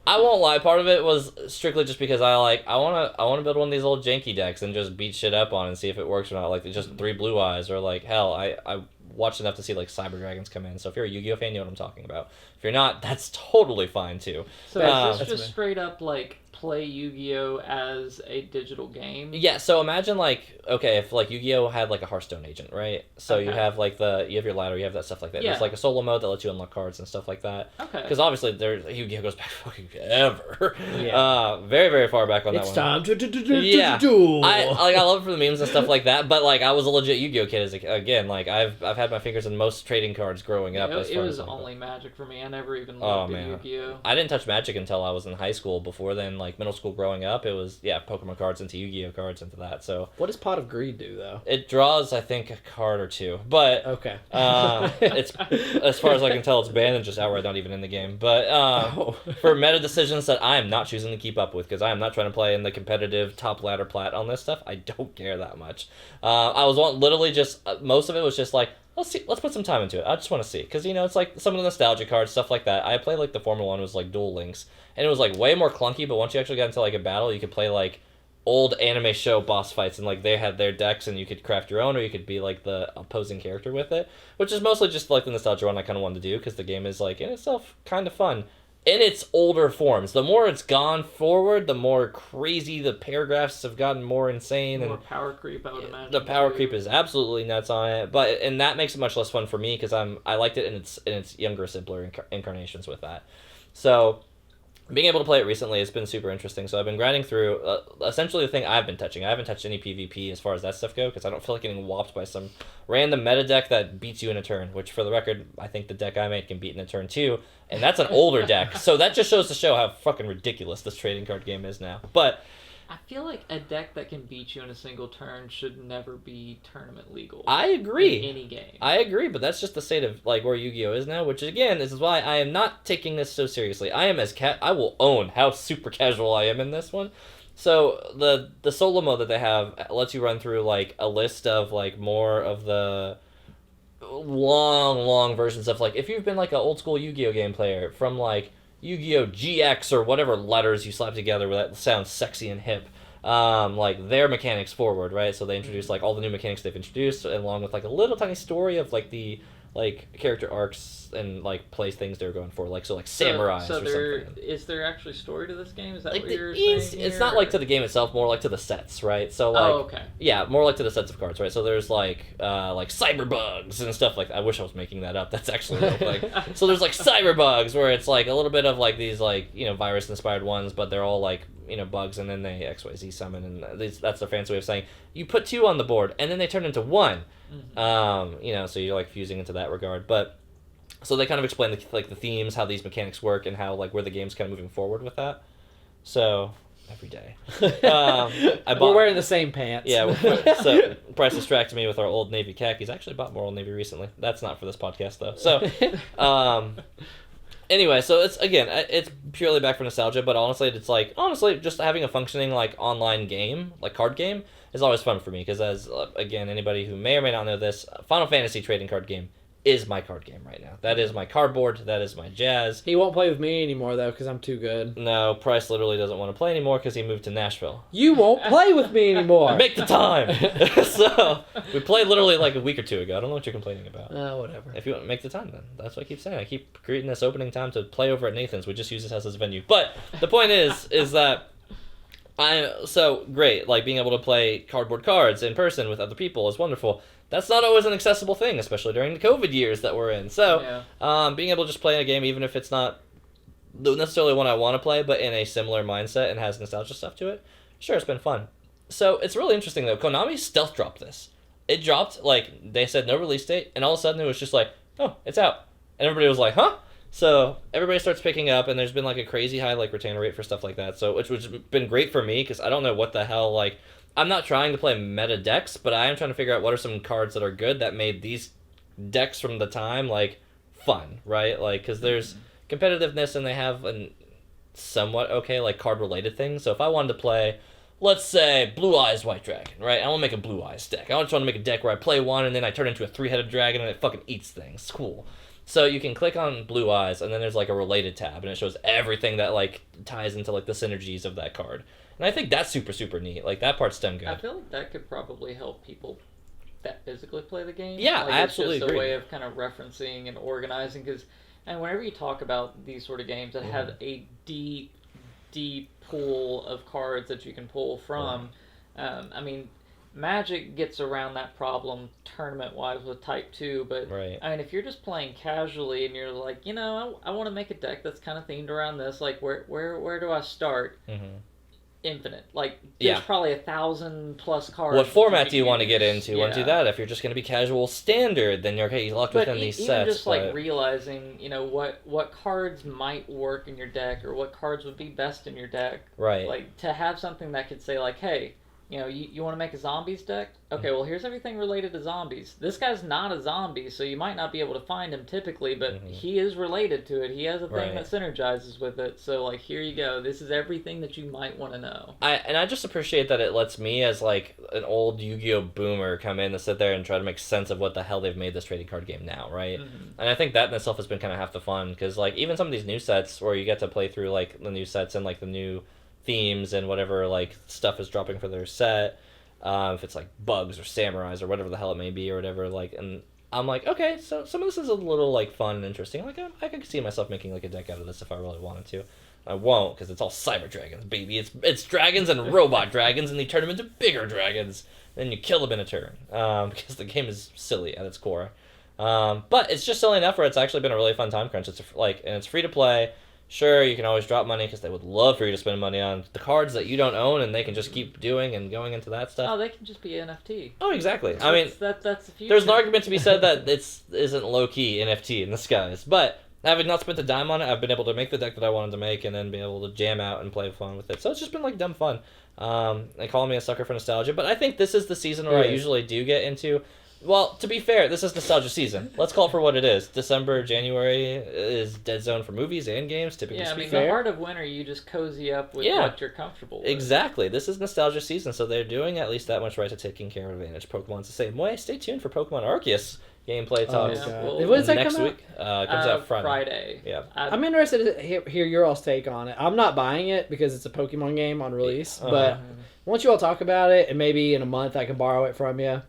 I won't lie, part of it was strictly just because I wanna build one of these old janky decks and just beat shit up on and see if it works or not. Like just 3 blue eyes or like hell, I watched enough to see like Cyber Dragons come in. So if you're a Yu-Gi-Oh fan, you know what I'm talking about. If you're not, that's totally fine too. So is this just straight up like play Yu-Gi-Oh as a digital game? Yeah, so imagine like, okay, if like Yu-Gi-Oh had like a Hearthstone agent, right? So you have like you have your ladder, you have that stuff like that. Yeah. There's like a solo mode that lets you unlock cards and stuff like that. Okay. Because obviously Yu-Gi-Oh goes back fucking ever. Yeah. Very, very far back on that one. It's time to Yeah. duel. I love it for the memes and stuff like that, but like I was a legit Yu-Gi-Oh kid again, like I've had my fingers in most trading cards growing up. It was only Magic for me. I never even looked at Yu-Gi-Oh. I didn't touch Magic until I was in high school. Before then, like middle school growing up, it was Pokemon cards into Yu-Gi-Oh cards into that. So what does Pot of Greed do though? it draws, I think, a card or two, but okay. It's as far as I can tell, it's banned and just outright not even in the game. But for meta decisions that I am not choosing to keep up with, because I am not trying to play in the competitive top ladder plat on this stuff. I don't care that much. I was literally just most of it was just like, let's put some time into it. I just want to see, because it's like some of the nostalgia cards, stuff like that. I played like the Formula 1 was like Duel Links, and it was like way more clunky, but once you actually got into like a battle, you could play like old anime show boss fights, and like they had their decks and you could craft your own, or you could be like the opposing character with it, which is mostly just like the nostalgia one I kind of wanted to do, because the game is like in itself kind of fun in its older forms. The more it's gone forward, the more crazy the paragraphs have gotten, more insane, more and power creep, I would imagine. the power creep is absolutely nuts on it, and that makes it much less fun for me, because I liked it in its younger, simpler incarnations with that. So being able to play it recently, it's been super interesting. So I've been grinding through essentially the thing I've been touching. I haven't touched any PvP as far as that stuff go, because I don't feel like getting whopped by some random meta deck that beats you in a turn, which for the record, I think the deck I made can beat in a turn too, and that's an older deck. So that just goes to show how fucking ridiculous this trading card game is now. But I feel like a deck that can beat you in a single turn should never be tournament legal. I agree. In any game. I agree, but that's just the state of like where Yu-Gi-Oh is now, which again, this is why I am not taking this so seriously. I will own how super casual I am in this one. So the solo mode that they have lets you run through like a list of like more of the long versions of like, if you've been like an old school Yu-Gi-Oh game player from like Yu-Gi-Oh GX or whatever letters you slap together where that sounds sexy and hip, like their mechanics forward, right? So they introduce like all the new mechanics they've introduced, along with like a little tiny story of like the like character arcs and like place things they're going for, like samurais or something. Is there actually story to this game? Is that like what you're saying? It's not like to the game itself, more like to the sets, right? So like, okay. Yeah, more like to the sets of cards, right? So there's like cyber bugs and stuff like that. I wish I was making that up. That's actually real. Like, so there's like cyber bugs where it's like a little bit of like these like virus inspired ones, but they're all like bugs, and then they XYZ summon, and that's the fancy way of saying you put 2 on the board and then they turn into 1. Mm-hmm. So you're like fusing into that regard, but so they kind of explain the themes, how these mechanics work, and how like where the game's kind of moving forward with that. So every day, we're wearing the same pants. Yeah, so Bryce distracted me with our Old Navy khakis. I actually bought more Old Navy recently. That's not for this podcast though. So, anyway, so it's purely back for nostalgia, but honestly just having a functioning like online game, like card game, is always fun for me, because as again, anybody who may or may not know this, Final Fantasy trading card game is my card game right now. That is my cardboard. That is my jazz. He won't play with me anymore though, because I'm too good. No, Price literally doesn't want to play anymore because he moved to Nashville. You won't play with me anymore. Make the time. So we played literally like a week or 2 ago. I don't know what you're complaining about. Whatever. If you want to make the time, then that's what I keep saying. I keep creating this opening time to play over at Nathan's. We just use this as a venue. But the point is that so great. Like being able to play cardboard cards in person with other people is wonderful. That's not always an accessible thing, especially during the COVID years that we're in. So, being able to just play a game, even if it's not necessarily one I want to play, but in a similar mindset and has nostalgia stuff to it, sure, it's been fun. So it's really interesting, though. Konami stealth dropped this. It dropped, like, they said no release date, and all of a sudden it was just like, oh, it's out. And everybody was like, huh? So everybody starts picking up, and there's been, like, a crazy high, like, retainer rate for stuff like that. So, which has been great for me, because I don't know what the hell, like, I'm not trying to play meta decks, but I am trying to figure out what are some cards that are good that made these decks from the time, like, fun, right? Like, because there's competitiveness, and they have a somewhat okay, like, card-related things. So if I wanted to play, let's say, Blue Eyes White Dragon, right? I want to make a Blue Eyes deck. I just want to make a deck where I play one, and then I turn into a 3-headed dragon, and it fucking eats things. Cool. So you can click on Blue Eyes, and then there's, like, a related tab, and it shows everything that, like, ties into, like, the synergies of that card. And I think that's super, super neat. Like, that part's damn good. I feel like that could probably help people that physically play the game. Yeah, like, I absolutely agree. It's just agree. a way of kind of referencing and organizing, because, and whenever you talk about these sort of games that have a deep pool of cards that you can pull from, I mean, Magic gets around that problem tournament-wise with Type 2, but I mean, if you're just playing casually and you're like, you know, I want to make a deck that's kind of themed around this, like, where do I start? Infinite. Like, there's probably 1,000+ cards. What format do you want to get into? You want to do that? If you're just going to be casual standard, then you're okay, you're locked within these sets. Even just, like, realizing, you know, what cards might work in your deck, or what cards would be best in your deck. Right. Like, to have something that could say, like, hey, you know, you want to make a zombies deck? Okay, well, here's everything related to zombies. This guy's not a zombie, so you might not be able to find him typically, but he is related to it. He has a thing that synergizes with it. So, like, here you go. This is everything that you might want to know. I just appreciate that it lets me, as, like, an old Yu-Gi-Oh! Boomer, come in and sit there and try to make sense of what the hell they've made this trading card game now, right? And I think that in itself has been kind of half the fun, because, like, even some of these new sets where you get to play through, like, the new sets and, like, the new themes and whatever, like, stuff is dropping for their set, if it's like bugs or samurais or whatever the hell it may be or whatever, like, and I'm like, okay, so some of this is a little, like, fun and interesting. Like, I could see myself making, like, a deck out of this if I really wanted to. I won't, because it's all cyber dragons, baby. It's dragons and robot dragons, and you turn them into bigger dragons, then you kill them in a turn, because the game is silly at its core. But it's just silly enough where it's actually been a really fun time crunch. It's like, and it's free to play. Sure, you can always drop money because they would love for you to spend money on the cards that you don't own, and they can just keep doing and going into that stuff. Oh, they can just be NFT. Oh, exactly. I mean, that's the future. There's an argument to be said that isn't low-key NFT in the skies, but having not spent a dime on it, I've been able to make the deck that I wanted to make and then be able to jam out and play fun with it. So it's just been, like, dumb fun. They call me a sucker for nostalgia, but I think this is the season where I usually do get into... Well, to be fair, this is nostalgia season. Let's call it for what it is. December, January is dead zone for movies and games, typically speaking. The heart of winter, you just cozy up with what you're comfortable with. Exactly. This is nostalgia season, so they're doing at least that much right to taking care of advantage. Pokemon's the same way. Stay tuned for Pokemon Arceus gameplay talks when does that next come week. It comes out Friday. Yeah. I'm interested to hear your all's take on it. I'm not buying it because it's a Pokemon game on release, but once you all talk about it, and maybe in a month I can borrow it from you,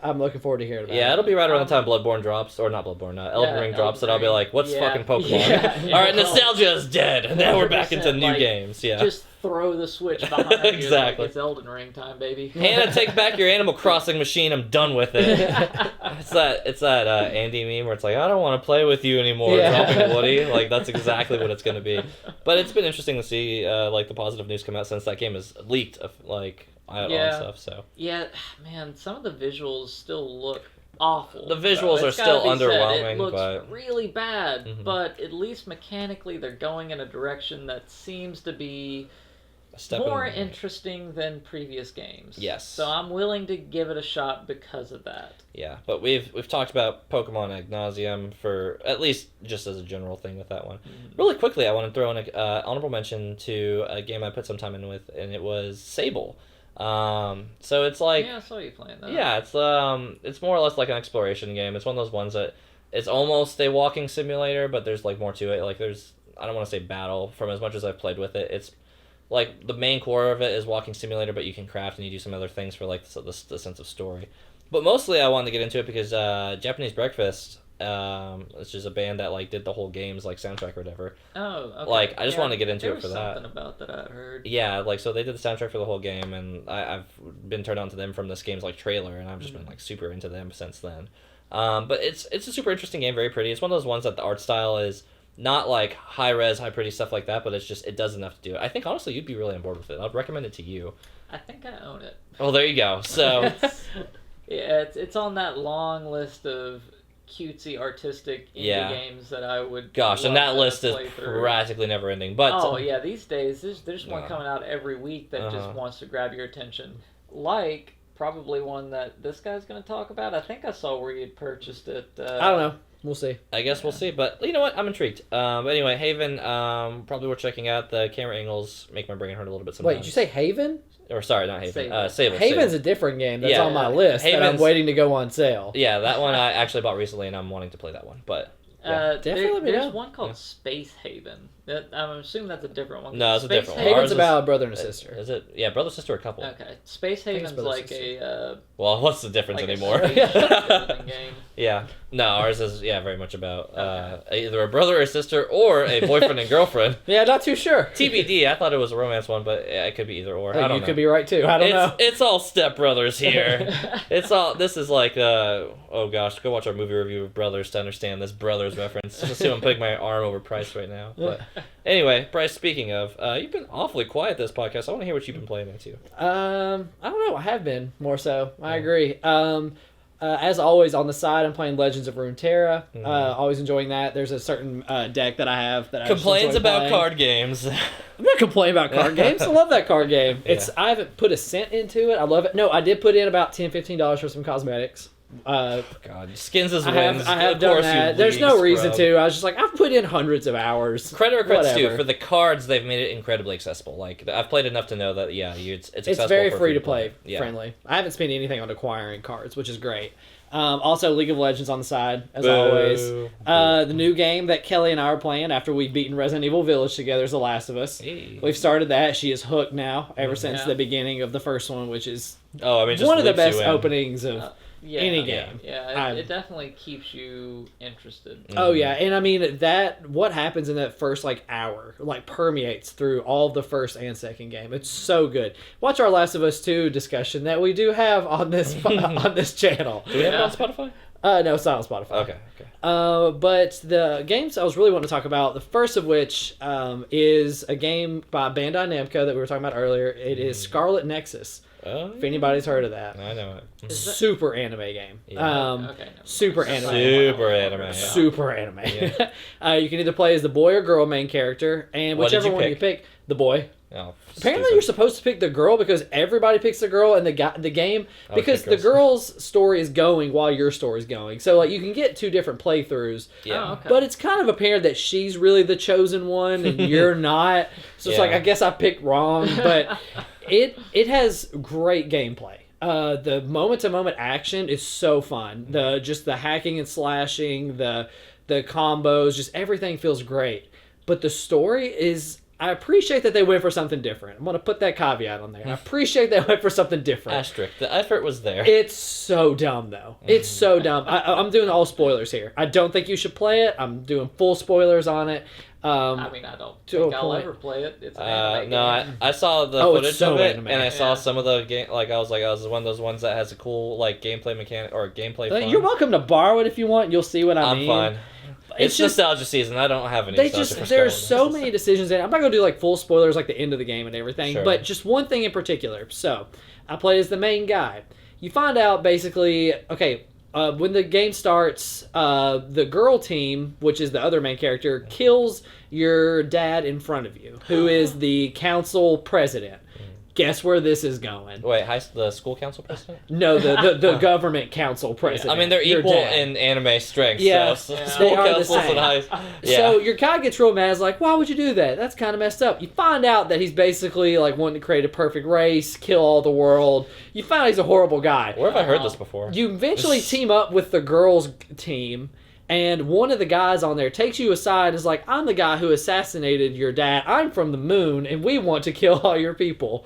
I'm looking forward to hearing about it. Yeah, it'll be right around the time Bloodborne drops, or not Bloodborne, Elden Ring drops, and I'll be like, what's fucking Pokemon? All right, nostalgia is dead, and now we're back into new games. Yeah. Just throw the Switch behind you. Exactly. Like, it's Elden Ring time, baby. Hannah, take back your Animal Crossing machine. I'm done with it. It's that Andy meme where it's like, I don't want to play with you anymore. Dropping Woody. Like, that's exactly what it's going to be. But it's been interesting to see like the positive news come out since that game is leaked. Like. On stuff, so. Yeah, man, some of the visuals still look awful. The visuals are still underwhelming. It looks really bad, but at least mechanically they're going in a direction that seems to be more interesting than previous games. Yes. So I'm willing to give it a shot because of that. Yeah, but we've talked about Pokemon ad nauseum for at least just as a general thing with that one. Really quickly, I want to throw in an honorable mention to a game I put some time in with, and it was Sable. So it's like I saw you playing that. Yeah, it's more or less like an exploration game. It's one of those ones that it's almost a walking simulator, but there's like more to it. Like I don't want to say battle from as much as I've played with it. It's like the main core of it is walking simulator, but you can craft and you do some other things for like the sense of story. But mostly I wanted to get into it because Japanese Breakfast, which is a band that like did the whole game's like soundtrack or whatever. Oh, okay. Like I just wanted to get into it for that. There was something about that I heard. Yeah, like so they did the soundtrack for the whole game, and I've been turned on to them from this game's like trailer, and I've just been like super into them since then. But it's a super interesting game, very pretty. It's one of those ones that the art style is not like high res, high pretty stuff like that, but it does enough to do it. I think honestly you'd be really on board with it. I'd recommend it to you. I think I own it. Well, there you go. So yeah, it's on that long list of cutesy artistic indie games that I would. Gosh, and that list is practically never ending. But yeah, these days there's one coming out every week that just wants to grab your attention. Like probably one that this guy's going to talk about. I think I saw where you'd purchased it. I don't know. We'll see. I guess we'll see. But you know what? I'm intrigued. But anyway, Haven, probably worth checking out. The camera angles make my brain hurt a little bit sometimes. Wait, did you say Haven? Or sorry, not Haven. Sable. Haven's a different game that's on my list that I'm waiting to go on sale. Yeah, that one I actually bought recently, and I'm wanting to play that one. But there's one called Space Haven. I'm assuming that's a different one. No, it's a different one. Haven's about a brother and a sister. Is it? Yeah, brother, sister, or couple. Okay, Space Haven's like a. Well, what's the difference like anymore? Game. Yeah, no, ours is very much about either a brother or sister or a boyfriend and girlfriend. Yeah, not too sure. TBD. I thought it was a romance one, but it could be either or. I don't know. You could be right too. I don't know. It's all stepbrothers here. It's all. This is like oh gosh, go watch our movie review of Brothers to understand this Brothers reference. Just see I'm putting my arm over Price right now. But anyway, Bryce, speaking of, you've been awfully quiet this podcast. I want to hear what you've been playing into. I don't know. I have been more so. I agree. As always, on the side, I'm playing Legends of Runeterra. Always enjoying that. There's a certain deck that I have that complains about playing. Card games. I'm not complaining about card games. I love that card game. I haven't put a cent into it. I love it. No, I did put in about $10, $15 for some cosmetics. God, skins as wins. I have done that. There's no reason to. I was just like, I've put in hundreds of hours. Credit where credit's due. For the cards, they've made it incredibly accessible. Like I've played enough to know that it's accessible. It's very free to play, friendly. I haven't spent anything on acquiring cards, which is great. Also, League of Legends on the side, as always. The new game that Kelly and I are playing after we've beaten Resident Evil Village together is The Last of Us. Hey. We've started that. She is hooked now, ever since the beginning of the first one, which is just one of the best openings of any game. Yeah, it definitely keeps you interested. Oh yeah, and I mean what happens in that first hour permeates through all the first and second game. It's so good. Watch our Last of Us 2 discussion that we do have on this on this channel. Do we have it on Spotify? No, it's not on Spotify. Okay. But the games I was really wanting to talk about, the first of which is a game by Bandai Namco that we were talking about earlier. It is Scarlet Nexus. If anybody's heard of that. I know it. Super anime game. Yeah. Super anime. Super anime. Yeah. Super anime. Yeah. You can either play as the boy or girl main character, and whichever one you pick, the boy. Oh, apparently you're supposed to pick the girl because everybody picks the girl in the game because the girl's story is going while your story's going. So you can get two different playthroughs. Yeah. But it's kind of apparent that she's really the chosen one and you're not. So it's I guess I picked wrong, but it has great gameplay. The moment to moment action is so fun. The hacking and slashing, the combos, just everything feels great. But the story is, I appreciate that they went for something different. I'm going to put that caveat on there. I appreciate they went for something different. Asterisk. The effort was there. It's so dumb, though. It's so dumb. I'm doing all spoilers here. I don't think you should play it. I'm doing full spoilers on it. I don't think I'll ever play it. It's an anime game. I saw the footage of it, anime. and I saw some of the game. I was one of those ones that has a cool gameplay mechanic or gameplay fun. You're welcome to borrow it if you want. You'll see what I mean. I'm fine. It's just nostalgia season. I don't have any. There's so many decisions in it. I'm not gonna do full spoilers the end of the game and everything, but just one thing in particular. So I play as the main guy. You find out basically, when the game starts, the girl team, which is the other main character, kills your dad in front of you, who is the council president. Guess where this is going? Wait, the school council president? No, the government council president. I mean, they're equal in anime strength. Yeah, so school councils and high. Yeah. So your guy gets real mad. Is why would you do that? That's kind of messed up. You find out that he's basically wanting to create a perfect race, kill all the world. You find out he's a horrible guy. Where have I heard this before? You eventually team up with the girls' team. And one of the guys on there takes you aside and is like, I'm the guy who assassinated your dad. I'm from the moon, and we want to kill all your people.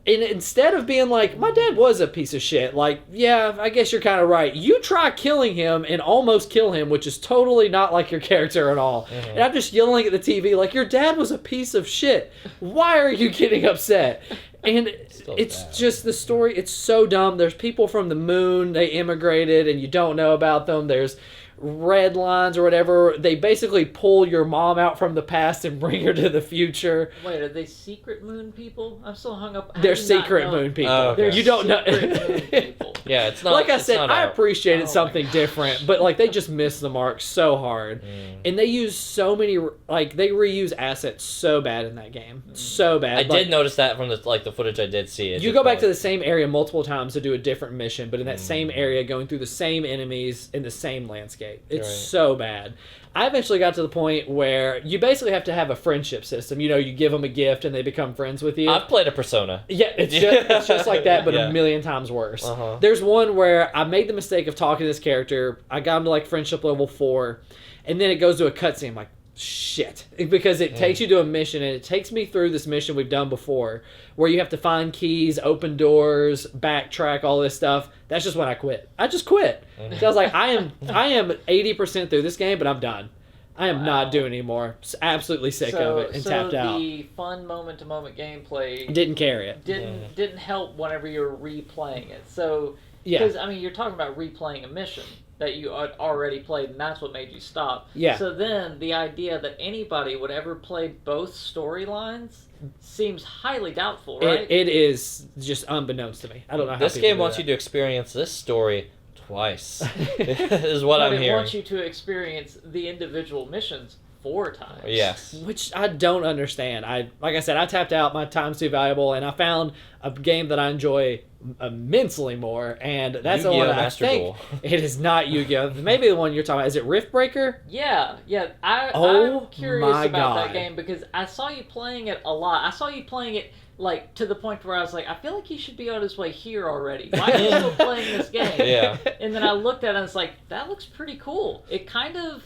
And instead of being like, my dad was a piece of shit, yeah, I guess you're kind of right. You try killing him and almost kill him, which is totally not like your character at all. Mm-hmm. And I'm just yelling at the TV, your dad was a piece of shit. Why are you getting upset? And it's just the story. It's so dumb. There's people from the moon. They immigrated, and you don't know about them. There's red lines or whatever. They basically pull your mom out from the past and bring her to the future. Wait, are they secret moon people? I'm still hung up. They're secret moon people. Oh, okay. You don't know. Moon people. Yeah, it's not. Like I it's said, not I out. appreciated Oh something my different, but like they just missed the mark so hard, and they use so many like they reuse assets so bad in that game, so bad. I did notice that from the footage I did see. You go back to the same area multiple times to do a different mission, but in that same area, going through the same enemies in the same landscape. It's so bad. I eventually got to the point where you basically have to have a friendship system. You know, you give them a gift and they become friends with you. I've played a Persona. Yeah, it's just like that, but a million times worse. There's one where I made the mistake of talking to this character. I got him to like friendship level 4, and then it goes to a cutscene. I'm like, shit. Because it takes you to a mission, and it takes me through this mission we've done before, where you have to find keys, open doors, backtrack, all this stuff. That's just when I quit. I just quit. So I was like, I am 80% through this game, but I'm done. I am not doing anymore. Absolutely sick of it and tapped out. So the fun moment-to-moment gameplay Didn't carry it. didn't help whenever you're replaying it. So, Yeah. because I mean, you're talking about replaying a mission that you had already played, and that's what made you stop. Yeah. So then the idea that anybody would ever play both storylines seems highly doubtful, right? It is just unbeknownst to me. I don't know how This people game do wants that. you to experience this story twice. Is what but I'm it hearing. wants you to experience the individual missions 4 times. Yes. Which I don't understand. Like I said, I tapped out. My time's too valuable, and I found a game that I enjoy immensely more, and that's the Yu-Gi-Oh! one I Master think Duel. it is not Yu-Gi-Oh! Maybe the one you're talking about. Is it Riftbreaker? Yeah. Oh I'm curious my about God. that game because I saw you playing it a lot. I saw you playing it like to the point where I was like, I feel like he should be on his way here already. Why are you still playing this game? Yeah. And then I looked at it and it's like, that looks pretty cool. It kind of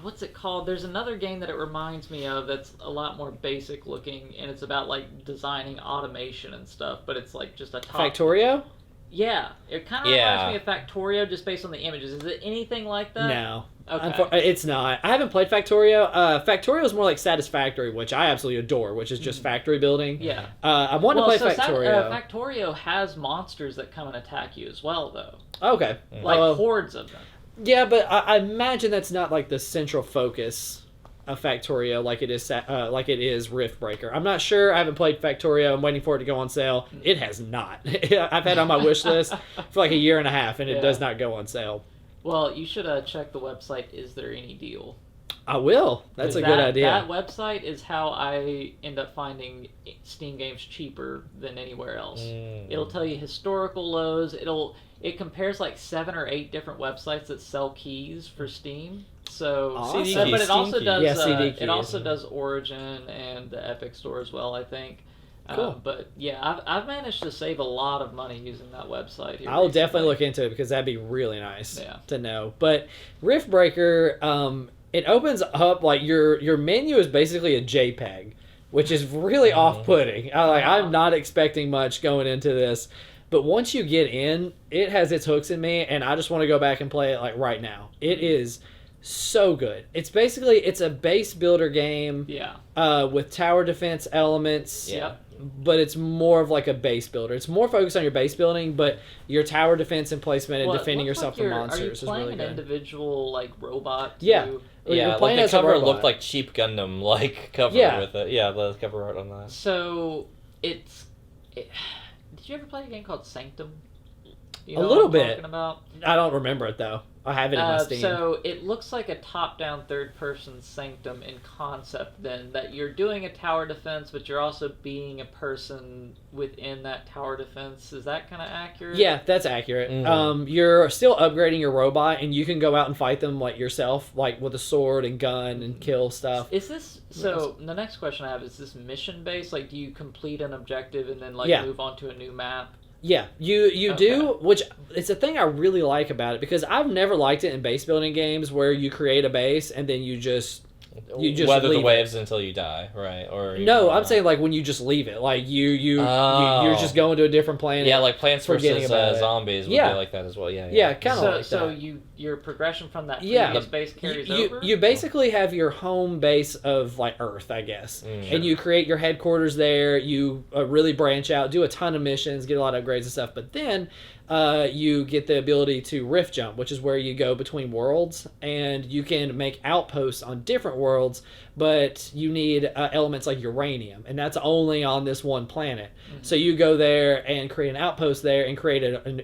what's it called? There's another game that it reminds me of that's a lot more basic looking, and it's about like designing automation and stuff, but it's like just a top. Factorio? Yeah, it kind of reminds me of Factorio just based on the images. Is it anything like that? No. Okay. It's not. I haven't played Factorio. Factorio is more like Satisfactory, which I absolutely adore, which is just factory building. Yeah. I want to play Factorio. Factorio has monsters that come and attack you as well, though. Okay. Like hordes of them. Yeah, but I imagine that's not like the central focus of Factorio like it is Riftbreaker. I'm not sure. I haven't played Factorio. I'm waiting for it to go on sale. It has not. I've had it on my wish list for like a year and a half, and it does not go on sale. Well, you should check the website. Is there any deal? I will. That's a good idea. That website is how I end up finding Steam games cheaper than anywhere else. It'll tell you historical lows. It compares like 7 or 8 different websites that sell keys for Steam. So, Awesome. but it also does. CD keys. It also does Origin and the Epic Store as well, I think. Cool. But yeah, I've managed to save a lot of money using that website. Here I'll recently. definitely look into it because that'd be really nice Yeah. to know. But Riftbreaker, it opens up like your menu is basically a JPEG, which is really off-putting. I'm not expecting much going into this. But once you get in, it has its hooks in me, and I just want to go back and play it like right now. It is so good. It's a base builder game with tower defense elements. Yep. But it's more of like a base builder. It's more focused on your base building, but your tower defense and placement and defending yourself from monsters is really Are you playing an individual like robot? Yeah. Yeah, You're playing like as the a cover robot. looked like cheap Gundam like cover Yeah. with it. Yeah, the cover art on that. So did you ever play a game called Sanctum? You A know little what I'm bit. talking about? I don't remember it though. I have it in my Steam. So it looks like a top-down third-person Sanctum in concept then, that you're doing a tower defense, but you're also being a person within that tower defense. Is that kind of accurate? Yeah, that's accurate. You're still upgrading your robot, and you can go out and fight them like yourself, like with a sword and gun and kill stuff. Is this so? The next question I have is this mission-based? Like, do you complete an objective and then move on to a new map? Yeah, you do, which it's a thing I really like about it because I've never liked it in base building games where you create a base and then you just weather the leave waves until you die, right? Or no, I'm saying like when you just leave it, like you're just going to a different planet. Yeah, like Plants forgetting vs. about it. Zombies would Yeah. be like that as well. Yeah, Yeah, kind of So, like so that. your progression from that Yeah. previous base carries you, over? you basically have your home base of like Earth, I guess, and you create your headquarters there. You really branch out, do a ton of missions, get a lot of upgrades and stuff. But then you get the ability to rift jump, which is where you go between worlds, and you can make outposts on different worlds, but you need elements like uranium, and that's only on this one planet. So you go there and create an outpost there and create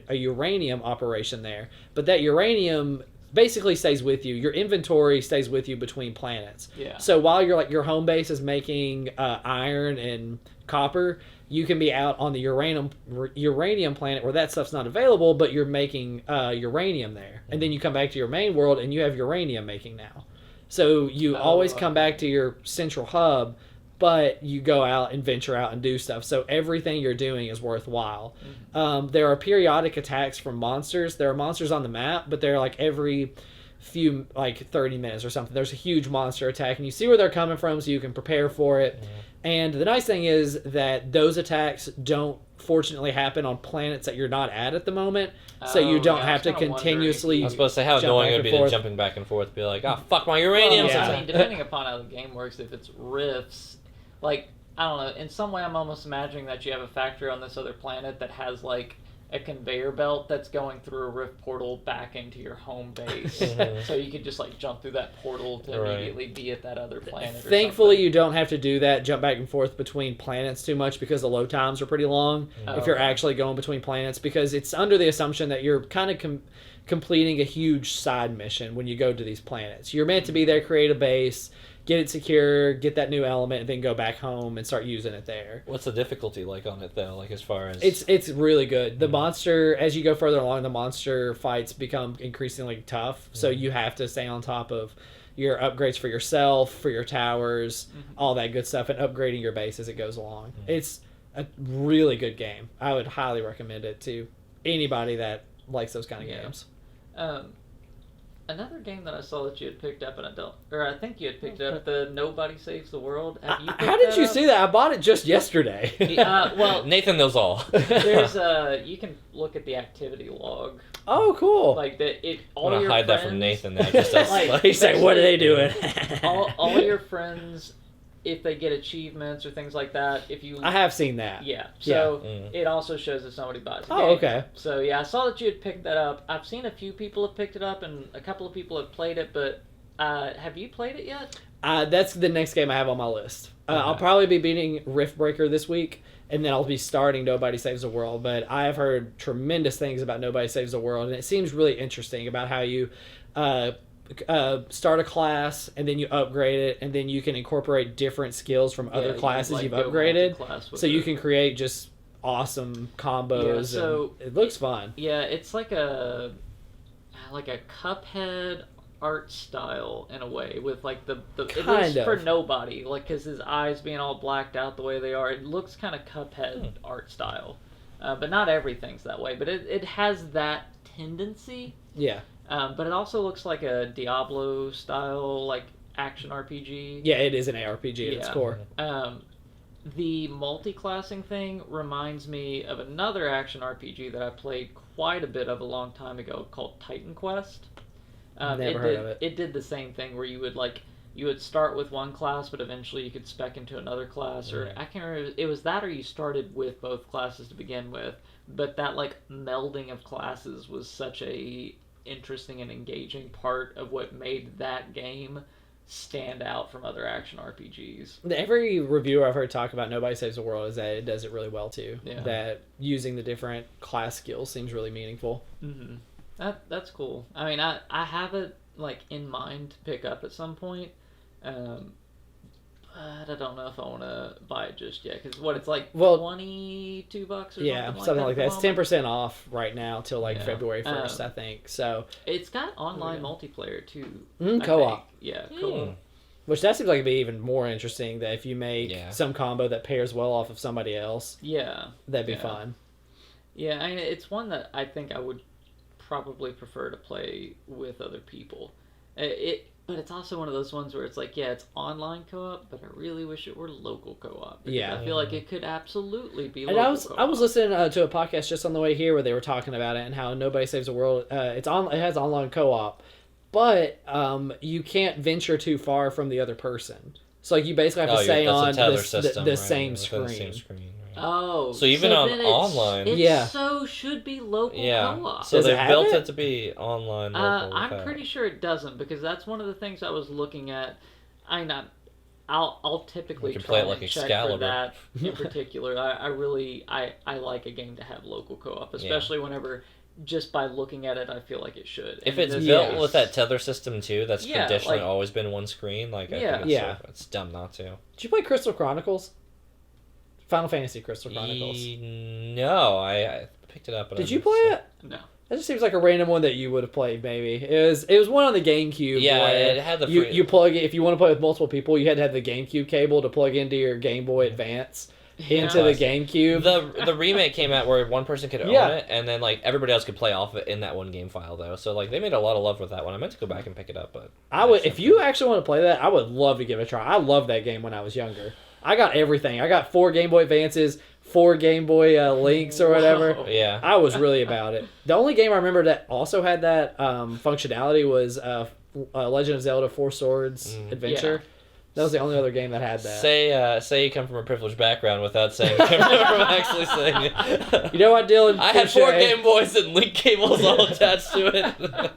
a uranium operation there. But that uranium basically stays with you. Your inventory stays with you between planets. Yeah. So while your home base is making iron and copper, you can be out on the uranium planet where that stuff's not available, but you're making uranium there. And then you come back to your main world and you have uranium making now. So you always come back to your central hub, but you go out and venture out and do stuff. So everything you're doing is worthwhile. There are periodic attacks from monsters. There are monsters on the map, but they're like every few, like 30 minutes or something. There's a huge monster attack, and you see where they're coming from so you can prepare for it. And the nice thing is that those attacks don't fortunately happen on planets that you're not at the moment, so you don't have to continuously. I was supposed to say how annoying it would be to jumping back and forth, be like, oh fuck my uranium. Well, I mean, depending upon how the game works, if it's rifts, like I don't know, in some way I'm almost imagining that you have a factory on this other planet that has like a conveyor belt that's going through a rift portal back into your home base, so you could just like jump through that portal to immediately be at that other planet. Thankfully, you don't have to do that, jump back and forth between planets too much, because the load times are pretty long if you're actually going between planets, because it's under the assumption that you're kind of completing a huge side mission when you go to these planets. You're meant to be there, create a base, get it secure, get that new element, and then go back home and start using it there. What's the difficulty like on it though? Like as far as it's really good. The monster, as you go further along, the monster fights become increasingly tough. So you have to stay on top of your upgrades for yourself, for your towers, all that good stuff, and upgrading your base as it goes along. It's a really good game. I would highly recommend it to anybody that likes those kind of games. Another game that I saw that you had picked up, and I think you had picked up, the Nobody Saves the World. Have you How did you see that? I bought it just yesterday. Well, Nathan knows all. There's you can look at the activity log. Oh, cool! Like I'm gonna hide that from Nathan now. Just as He's like, "What are they doing?" all your friends, if they get achievements or things like that, if you... I have seen that. Yeah. So it also shows that somebody buys a game. Oh, okay. So yeah, I saw that you had picked that up. I've seen a few people have picked it up, and a couple of people have played it, but have you played it yet? That's the next game I have on my list. I'll probably be beating Riftbreaker this week, and then I'll be starting Nobody Saves the World, but I have heard tremendous things about Nobody Saves the World, and it seems really interesting about how you... start a class and then you upgrade it, and then you can incorporate different skills from other classes you've upgraded, so you can create just awesome combos. So and it looks fun. Yeah, it's like a Cuphead art style in a way, with like the it looks for nobody, like because his eyes being all blacked out the way they are, it looks kind of Cuphead art style, but not everything's that way, but it has that tendency. Yeah. But it also looks like a Diablo style, like action RPG. Yeah, it is an ARPG at its core. The multi-classing thing reminds me of another action RPG that I played quite a bit of a long time ago called Titan Quest. Never heard of it. It did the same thing where you would start with one class, but eventually you could spec into another class, or I can't remember. It was that, or you started with both classes to begin with. But that like melding of classes was such a interesting and engaging part of what made that game stand out from other action RPGs. Every reviewer I've heard talk about Nobody Saves the World is that it does it really well too. Yeah. That using the different class skills seems really meaningful. Mm-hmm. That's cool. I mean, I have it like in mind to pick up at some point. But I don't know if I want to buy it just yet, because it's like $22 or something like that. It's 10% off right now till like February 1st, I think. So it's got online multiplayer too. Co-op. Yeah, cool. Which that seems like it'd be even more interesting, that if you make some combo that pairs well off of somebody else, that'd be fun. Yeah, I mean, it's one that I think I would probably prefer to play with other people. But it's also one of those ones where it's like, it's online co-op, but I really wish it were local co-op. I feel like it could absolutely be local co-op. I was listening to a podcast just on the way here where they were talking about it and how Nobody Saves the World. It has online co-op, but you can't venture too far from the other person. So like you basically have to stay on the same screen. Oh, So even on then online- it so should be local co-op. So Does it they have built it? it to be online. Local I'm without- pretty sure it doesn't because that's one of the things I was looking at. I'll typically You can try play it and like check Excalibur. for that in particular. I really like a game to have local co-op, especially whenever just by looking at it, I feel like it should. If And it's this built is- with that tether system too, that's Yeah, traditionally like- always been one screen. Like I Yeah. think Yeah. it's dumb not to. Did you play Crystal Chronicles? Final Fantasy Crystal Chronicles. No, I picked it up. But Did I you missed play it? No. That just seems like a random one that you would have played. Maybe it was one on the GameCube. Yeah, where it had the you free- you plug it if you want to play with multiple people. You had to have the GameCube cable to plug into your Game Boy Advance into the GameCube. The remake came out where one person could own Yeah. it, and then like everybody else could play off of it in that one game file though. So like they made a lot of love with that one. I meant to go back and pick it up, but I would, if you actually want to play that, I would love to give it a try. I loved that game when I was younger. I got everything. I got 4 Game Boy Advances, 4 Game Boy Links or whatever. Whoa. Yeah. I was really about it. The only game I remember that also had that functionality was Legend of Zelda: Four Swords Adventure. Yeah. That was the only other game that had that. Say you come from a privileged background without saying from actually saying it. You know what, Dylan? I had 4 Touche. Game Boys and link cables all attached to it.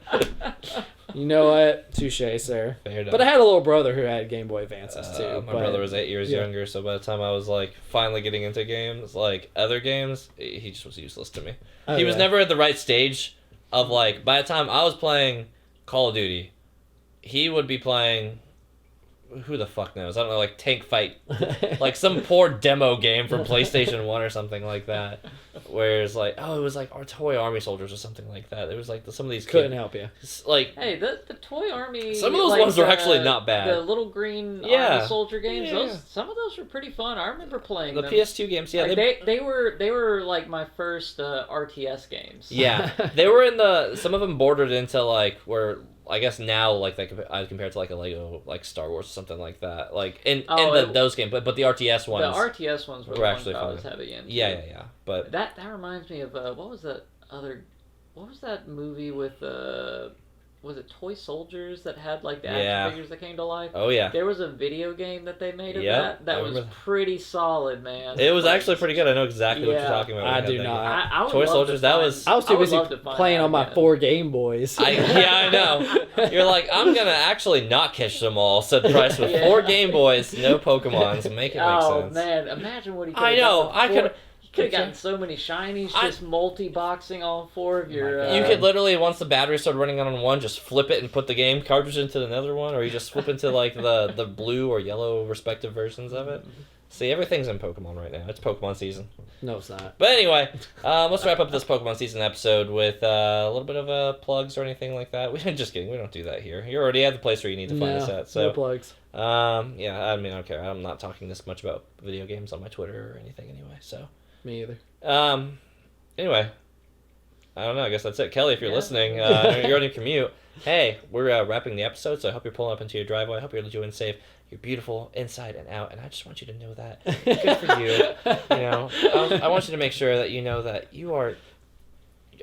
You know what? Touche, sir. Fair enough. But I had a little brother who had Game Boy Advances too. My but- brother was 8 years yeah. younger, so by the time I was like finally getting into games, like other games, he just was useless to me. Oh, He was yeah. never at the right stage of like. By the time I was playing Call of Duty, he would be playing. Who the fuck knows? I don't know, like Tank Fight, like some poor demo game from PlayStation 1 or something like that. Whereas like, it was like our Toy Army Soldiers or something like that. It was like some of these Couldn't help you. like. Hey, the Toy Army. Some of those ones were actually not bad. The little green Yeah. Army Soldier games. Yeah. Some of those were pretty fun. I remember playing The them. PS2 games, yeah, Like, they were like my first RTS games. yeah, they were in the. Some of them bordered into like where I guess now like I'd compare it to like a Lego like Star Wars or something like that. Like in those games, but the RTS ones. The RTS ones were the ones that I was heavy into. Yeah. But that reminds me of what was that movie with was it Toy Soldiers that had like the action figures that came to life? Oh yeah. There was a video game that they made of Yep, I that was remember. pretty solid, man. It was Like, actually pretty good. I know exactly what you're Yeah. talking about. I when you do had that not. game. I would Toy love Soldiers, to that find- was- I was too would busy love to find playing that on my again. 4 Game Boys. I know. You're like, I'm gonna actually not catch them all. Said Price with Yeah. 4 Game Boys, no Pokemons. Make it make Oh sense. man, imagine what he could I know, I could- have gotten so many shinies just multi-boxing all 4 of your... You could literally, once the battery started running out on one, just flip it and put the game cartridge into another one, or you just flip into like the blue or yellow respective versions of it. See, everything's in Pokemon right now. It's Pokemon season. No, it's not. But anyway, let's wrap up this Pokemon season episode with a little bit of plugs or anything like that. Just kidding. We don't do that here. You already have the place where you need to find us at. So no plugs. yeah, I mean, I don't care. I'm not talking this much about video games on my Twitter or anything anyway. So Me either. anyway, I don't know. I guess that's it. Kelly, if you're listening, you're on your commute. Hey, we're wrapping the episode, so I hope you're pulling up into your driveway. I hope you're doing safe. You're beautiful inside and out, and I just want you to know that. Good for you. You know, I want you to make sure that you know that you are.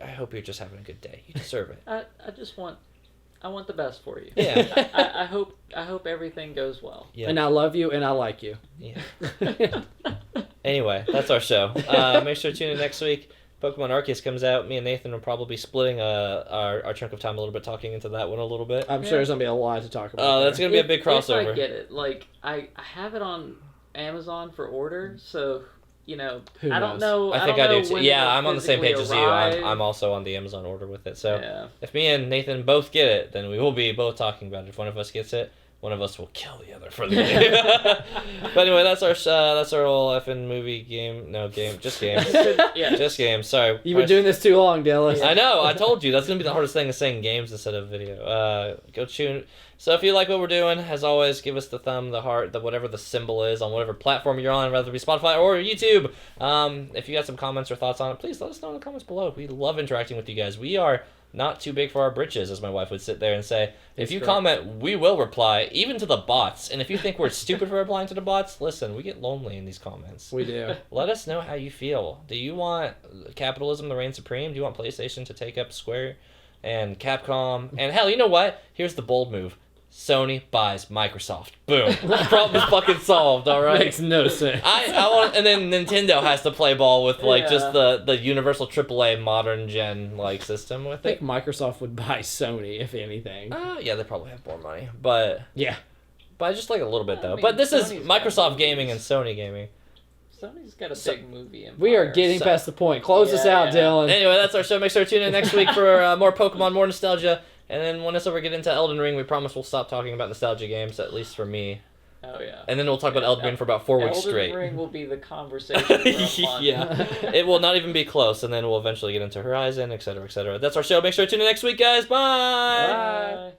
I hope you're just having a good day. You deserve it. I want the best for you. Yeah. I hope everything goes well. Yeah. And I love you and I like you. Yeah. Anyway, that's our show. Make sure to tune in next week. Pokemon Arceus comes out. Me and Nathan will probably be splitting our chunk of time a little bit, talking into that one a little bit. I'm sure there's going to be a lot to talk about. Oh, that's there. going to be a big crossover. If I get it. Like, I have it on Amazon for order, so, you know, Who I don't knows? know. I think don't I know do too. when Yeah, it'll I'm on the same page as you. physically arrive. I'm also on the Amazon order with it. So Yeah. if me and Nathan both get it, then we will be both talking about it. If one of us gets it, one of us will kill the other for the game. But anyway, that's our whole effing movie game. No game, just games. Yeah. Just games. Sorry. You've been doing this too long, Dallas. I know. I told you that's gonna be the hardest thing is saying games instead of video. Go tune. So if you like what we're doing, as always, give us the thumb, the heart, the whatever the symbol is on whatever platform you're on, whether it be Spotify or YouTube. If you got some comments or thoughts on it, please let us know in the comments below. We love interacting with you guys. We are not too big for our britches, as my wife would sit there and say. If you comment, we will reply, even to the bots. And if you think we're stupid for replying to the bots, listen, we get lonely in these comments. We do. Let us know how you feel. Do you want capitalism to reign supreme? Do you want PlayStation to take up Square and Capcom? And hell, you know what? Here's the bold move. Sony buys Microsoft. Boom. Problem is fucking solved, alright? Makes no sense. I want, and then Nintendo has to play ball with like Yeah. just the universal AAA modern gen like system with I think it. Microsoft would buy Sony, if anything. Yeah, they probably have more money, but Yeah. just like a little bit I though. mean, But this is Sony's got Microsoft gaming and movies. Sony gaming. Sony's got a big movie empire. We are getting So- past the point. Close us Yeah, out, yeah. Dylan. Anyway, that's our show. Make sure to tune in next week for more Pokemon, more nostalgia. And then when it's over, get into Elden Ring. We promise we'll stop talking about nostalgia games, at least for me. Oh yeah. And then we'll talk about Elden Ring for about 4 weeks Elden straight. Ring will be the conversation for a month. Yeah. It will not even be close, and then we'll eventually get into Horizon, etc., etc. That's our show. Make sure to tune in next week, guys. Bye! Bye.